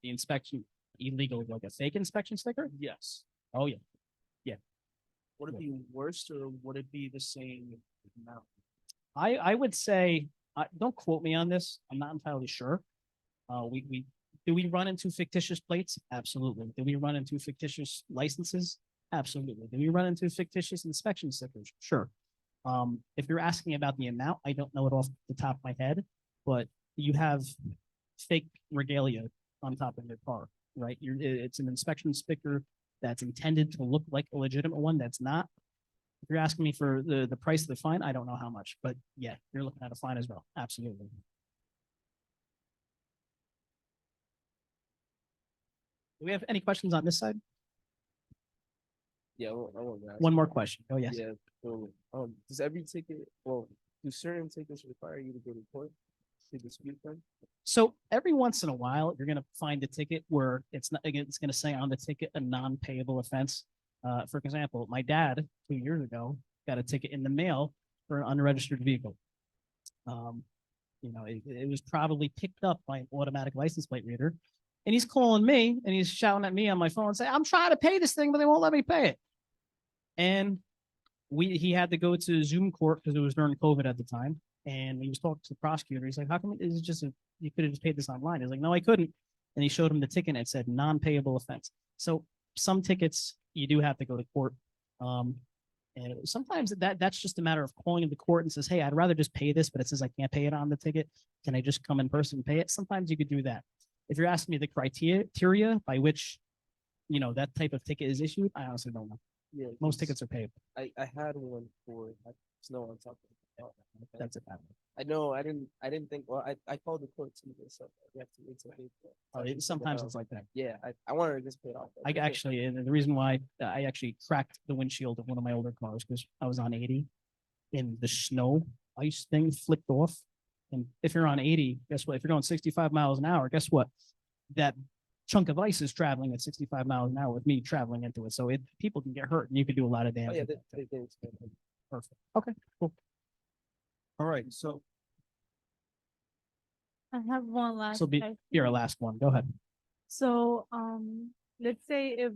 The inspection illegal, like a fake inspection sticker? Yes. Oh yeah. Would it be worse or would it be the same amount? I would say, don't quote me on this. I'm not entirely sure. Do we run into fictitious plates? Absolutely. Do we run into fictitious licenses? Absolutely. Do we run into fictitious inspection stickers? Sure. If you're asking about the amount, I don't know it off the top of my head, but you have fake regalia on top of your car, right? It's an inspection sticker that's intended to look like a legitimate one that's not. If you're asking me for the price of the fine, I don't know how much, but yeah, you're looking at a fine as well. Absolutely. Do we have any questions on this side? Yeah, I want to ask. One more question. Oh, yes. Yeah. So, does every ticket, do certain tickets require you to go to court? the dispute then? So every once in a while, you're gonna find a ticket where it's not, again, it's gonna say on the ticket a non-payable offense. For example, my dad 2 years ago got a ticket in the mail for an unregistered vehicle. It was probably picked up by an automatic license plate reader, and he's calling me and he's shouting at me on my phone, saying, "I'm trying to pay this thing, but they won't let me pay it." And he had to go to Zoom court because it was during COVID at the time. And he was talking to the prosecutor. He's like, "How come is it just you could have just paid this online?" He's like, "No, I couldn't." And he showed him the ticket and it said non-payable offense. So some tickets you do have to go to court. And sometimes that's just a matter of calling the court and says, "Hey, I'd rather just pay this, but it says I can't pay it on the ticket. Can I just come in person and pay it?" Sometimes you could do that. If you're asking me the criteria by which, that type of ticket is issued, I honestly don't know. Yeah. Most tickets are payable. I had one for snow on top of it. That's it. I know, I didn't think, well, I called the court to this, so you have to wait till April. Sometimes it's like that. Yeah, I wanted to just pay it off. I actually, and the reason why I actually cracked the windshield of one of my older cars because I was on 80 and the snow ice thing flicked off. And if you're on 80, guess what? If you're going 65 miles an hour, guess what? That chunk of ice is traveling at 65 miles an hour with me traveling into it. So people can get hurt and you can do a lot of damage. Oh, yeah, with that thing. they explained it. Perfect. Okay, cool. All right, so I have one last. So be your last one. Go ahead. So, let's say if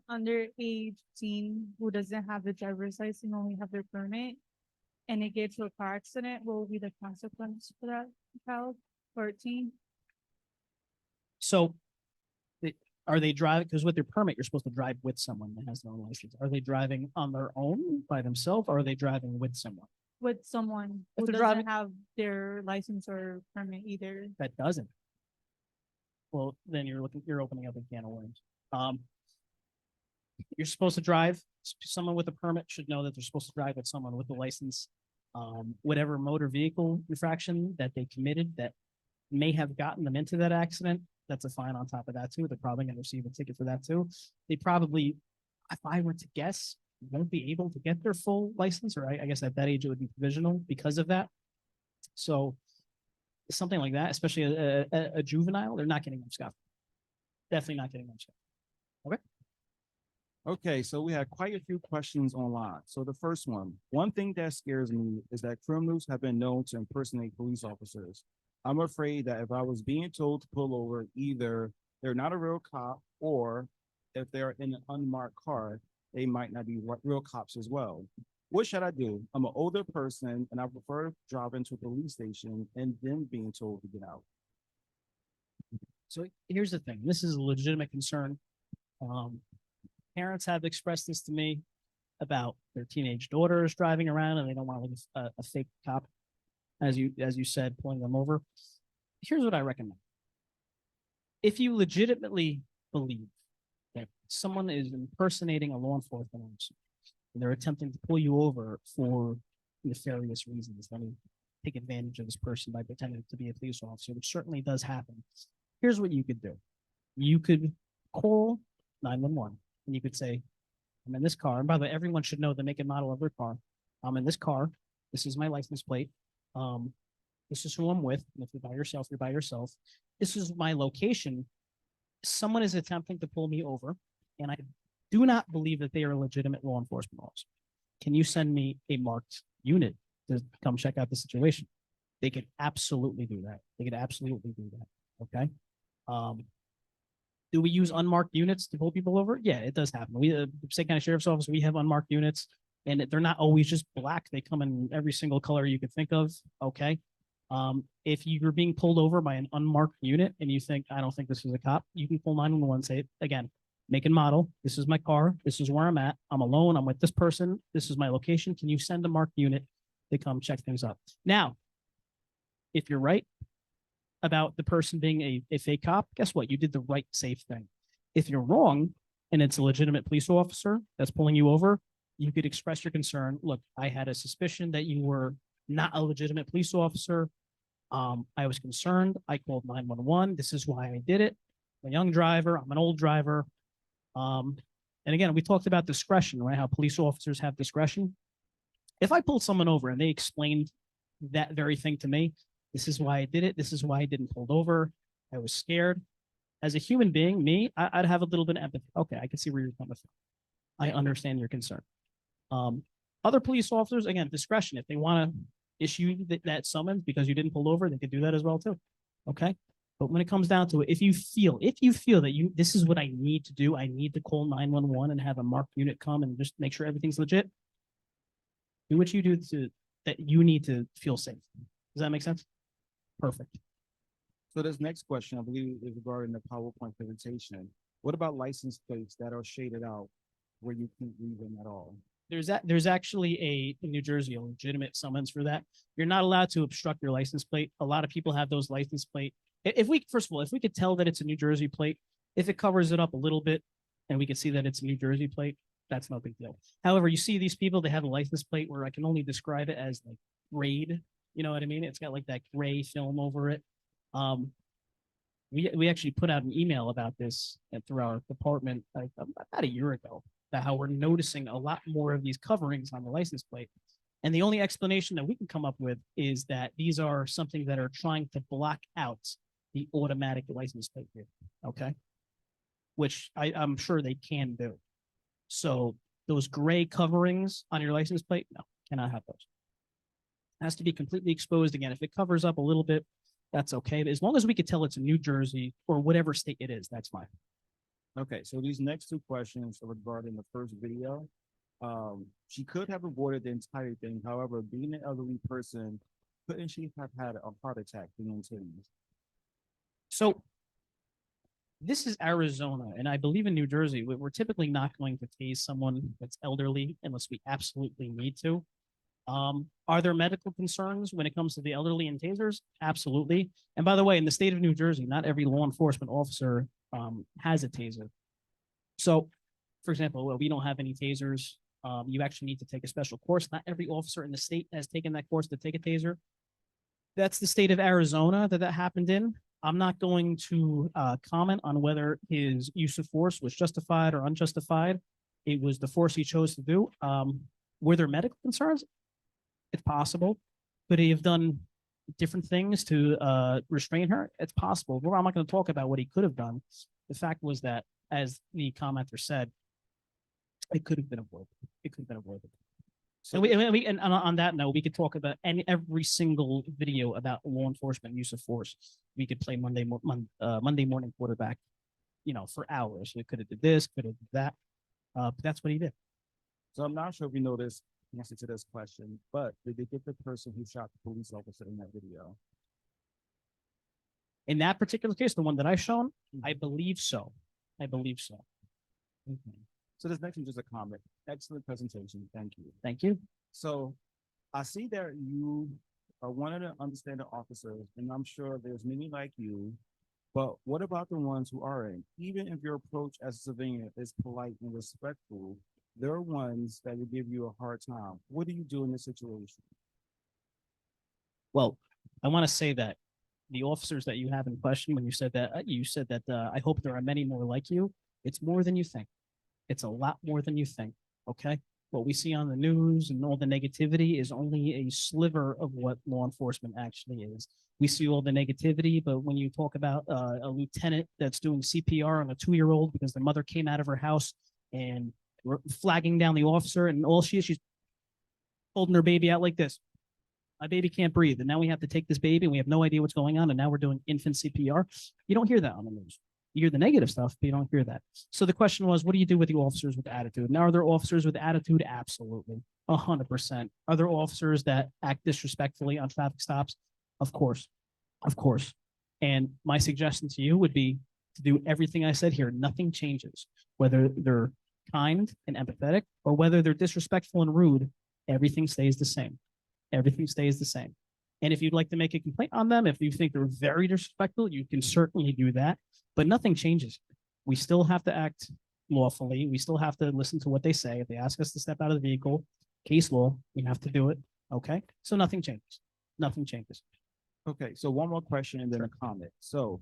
under age teen who doesn't have the driver's license, only have their permit, and it gets to a car accident, what will be the consequence for that child or teen? So are they driving? Because with their permit, you're supposed to drive with someone that has their own license. Are they driving on their own by themselves or are they driving with someone? With someone If who they're doesn't driving- have their license or permit either. That doesn't. Well, then you're opening up a can of worms. You're supposed to drive. Someone with a permit should know that they're supposed to drive with someone with a license. Whatever motor vehicle infraction that they committed that may have gotten them into that accident, that's a fine on top of that too. They're probably going to receive a ticket for that too. They probably, if I were to guess, won't be able to get their full license, or I guess at that age it would be provisional because of that. So something like that, especially a juvenile, they're not getting them scuffed. Definitely not getting them scuffed. Okay. okay, so we had quite a few questions online. So the first one thing that scares me is that criminals have been known to impersonate police officers. I'm afraid that if I was being told to pull over, either they're not a real cop, or if they're in an unmarked car, they might not be real cops as well. What should I do? I'm an older person and I prefer driving to a police station and then being told to get out. So here's the thing. This is a legitimate concern. Parents have expressed this to me about their teenage daughters driving around and they don't want to look a fake cop, as you said, pulling them over. Here's what I recommend. If you legitimately believe that someone is impersonating a law enforcement officer, and they're attempting to pull you over for nefarious reasons, let me take advantage of this person by pretending to be a police officer, which certainly does happen. Here's what you could do. You could call 911 and you could say, "I'm in this car." And by the way, everyone should know the make and model of their car. "I'm in this car. This is my license plate. This is who I'm with. And if you're by yourself, you're by yourself. This is my location. Someone is attempting to pull me over, and I do not believe that they are a legitimate law enforcement officer. Can you send me a marked unit to come check out the situation?" They could absolutely do that. They could absolutely do that. Okay. Do we use unmarked units to pull people over? Yeah, it does happen. We, Passaic County Sheriff's Office, we have unmarked units, and they're not always just black. They come in every single color you could think of. Okay. If you're being pulled over by an unmarked unit and you think, "I don't think this is a cop," you can call 911 and say, again, make and model. "This is my car. This is where I'm at. I'm alone. I'm with this person. This is my location. Can you send a marked unit to come check things up?" Now, if you're right about the person being a fake cop, guess what? You did the right, safe thing. If you're wrong and it's a legitimate police officer that's pulling you over, you could express your concern. "Look, I had a suspicion that you were not a legitimate police officer. I was concerned. I called 911. This is why I did it. I'm a young driver. I'm an old driver." And again, we talked about discretion, right? How police officers have discretion. If I pulled someone over and they explained that very thing to me, This is why I did it. This is why I didn't pull over. I was scared. As a human being, I'd have a little bit of empathy. Okay, I can see where you're coming from. I understand your concern. Other police officers, again, discretion. If they want to issue that summons because you didn't pull over, they could do that as well too. Okay. But when it comes down to it, if you feel that this is what I need to do, I need to call 911 and have a marked unit come and just make sure everything's legit. Do what you do that you need to feel safe. Does that make sense? Perfect. So this next question, I believe, is regarding the PowerPoint presentation. What about license plates that are shaded out where you can't read them at all? There's actually in New Jersey, a legitimate summons for that. You're not allowed to obstruct your license plate. A lot of people have those license plate. First of all, if we could tell that it's a New Jersey plate, if it covers it up a little bit and we can see that it's a New Jersey plate, that's no big deal. However, you see these people, they have a license plate where I can only describe it as like grayed. You know what I mean? It's got like that gray film over it. We actually put out an email about this through our department about a year ago, about how we're noticing a lot more of these coverings on the license plate. And the only explanation that we can come up with is that these are something that are trying to block out the automatic license plate here. Okay. Which I'm sure they can do. So those gray coverings on your license plate, no, cannot have those. It has to be completely exposed again. If it covers up a little bit, that's okay. But as long as we could tell it's in New Jersey or whatever state it is, that's fine. Okay, so these next two questions are regarding the first video. She could have avoided the entire thing. However, being an elderly person, couldn't she have had a heart attack being on TVs? So this is Arizona, and I believe in New Jersey, we're typically not going to tase someone that's elderly unless we absolutely need to. Are there medical concerns when it comes to the elderly and tasers? Absolutely. And by the way, in the state of New Jersey, not every law enforcement officer has a taser. So, for example, well, we don't have any tasers. You actually need to take a special course. Not every officer in the state has taken that course to take a taser. That's the state of Arizona that happened in. I'm not going to comment on whether his use of force was justified or unjustified. It was the force he chose to do. Were there medical concerns? It's possible. Could he have done different things to restrain her? It's possible. Well, I'm not going to talk about what he could have done. The fact was that, as the commenter said, it could have been avoided. It could have been avoided. So and on that note, we could talk about every single video about law enforcement use of force. We could play Monday morning quarterback, for hours. We could have did this, could have did that, but that's what he did. So I'm not sure if you know this answer to this question, but did they get the person who shot the police officer in that video? In that particular case, the one that I've shown, I believe so. I believe so. Okay. So this next one is just a comment. Excellent presentation. Thank you. Thank you. So I see that you are one of the understanding officers, and I'm sure there's many like you, but what about the ones who aren't? Even if your approach as a civilian is polite and respectful, there are ones that will give you a hard time. What do you do in this situation? Well, I want to say that the officers that you have in question, when you said that, I hope there are many more like you. It's more than you think. It's a lot more than you think. Okay. What we see on the news and all the negativity is only a sliver of what law enforcement actually is. We see all the negativity, but when you talk about a lieutenant that's doing CPR on a 2-year-old because the mother came out of her house and flagging down the officer, and all she's holding her baby out like this. My baby can't breathe, and now we have to take this baby, and we have no idea what's going on, and now we're doing infant CPR. You don't hear that on the news. You hear the negative stuff, but you don't hear that. So the question was, what do you do with the officers with attitude? Now, are there officers with attitude? Absolutely. 100%. Are there officers that act disrespectfully on traffic stops? Of course. Of course. And my suggestion to you would be to do everything I said here. Nothing changes. Whether they're kind and empathetic or whether they're disrespectful and rude, everything stays the same. Everything stays the same. And if you'd like to make a complaint on them, if you think they're very disrespectful, you can certainly do that. But nothing changes. We still have to act lawfully. We still have to listen to what they say. If they ask us to step out of the vehicle, case law, we have to do it. Okay. So nothing changes. Nothing changes. Okay. So one more question and then a comment. So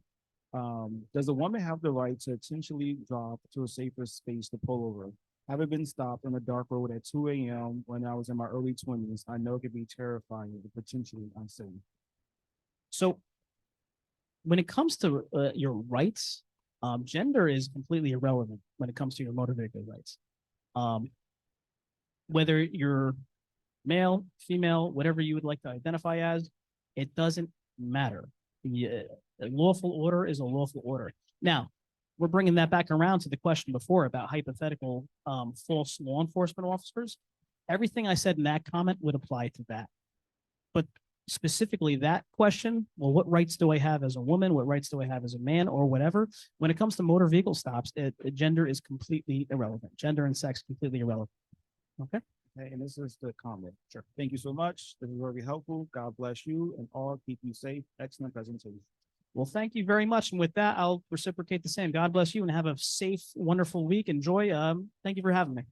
does a woman have the right to intentionally drive to a safer space to pull over? Having been stopped on a dark road at 2 a.m. when I was in my early 20s, I know it could be terrifying and potentially unsafe. So when it comes to your rights, gender is completely irrelevant when it comes to your motor vehicle rights. Whether you're male, female, whatever you would like to identify as, it doesn't matter. A lawful order is a lawful order. Now, we're bringing that back around to the question before about hypothetical false law enforcement officers. Everything I said in that comment would apply to that. But specifically that question, well, what rights do I have as a woman? What rights do I have as a man or whatever? When it comes to motor vehicle stops, gender is completely irrelevant. Gender and sex completely irrelevant. Okay. Okay, and this is the comment. Sure. Thank you so much. This is very helpful. God bless you and all. Keep you safe. Excellent presentation. Well, thank you very much. And with that, I'll reciprocate the same. God bless you and have a safe, wonderful week. Enjoy. Thank you for having me.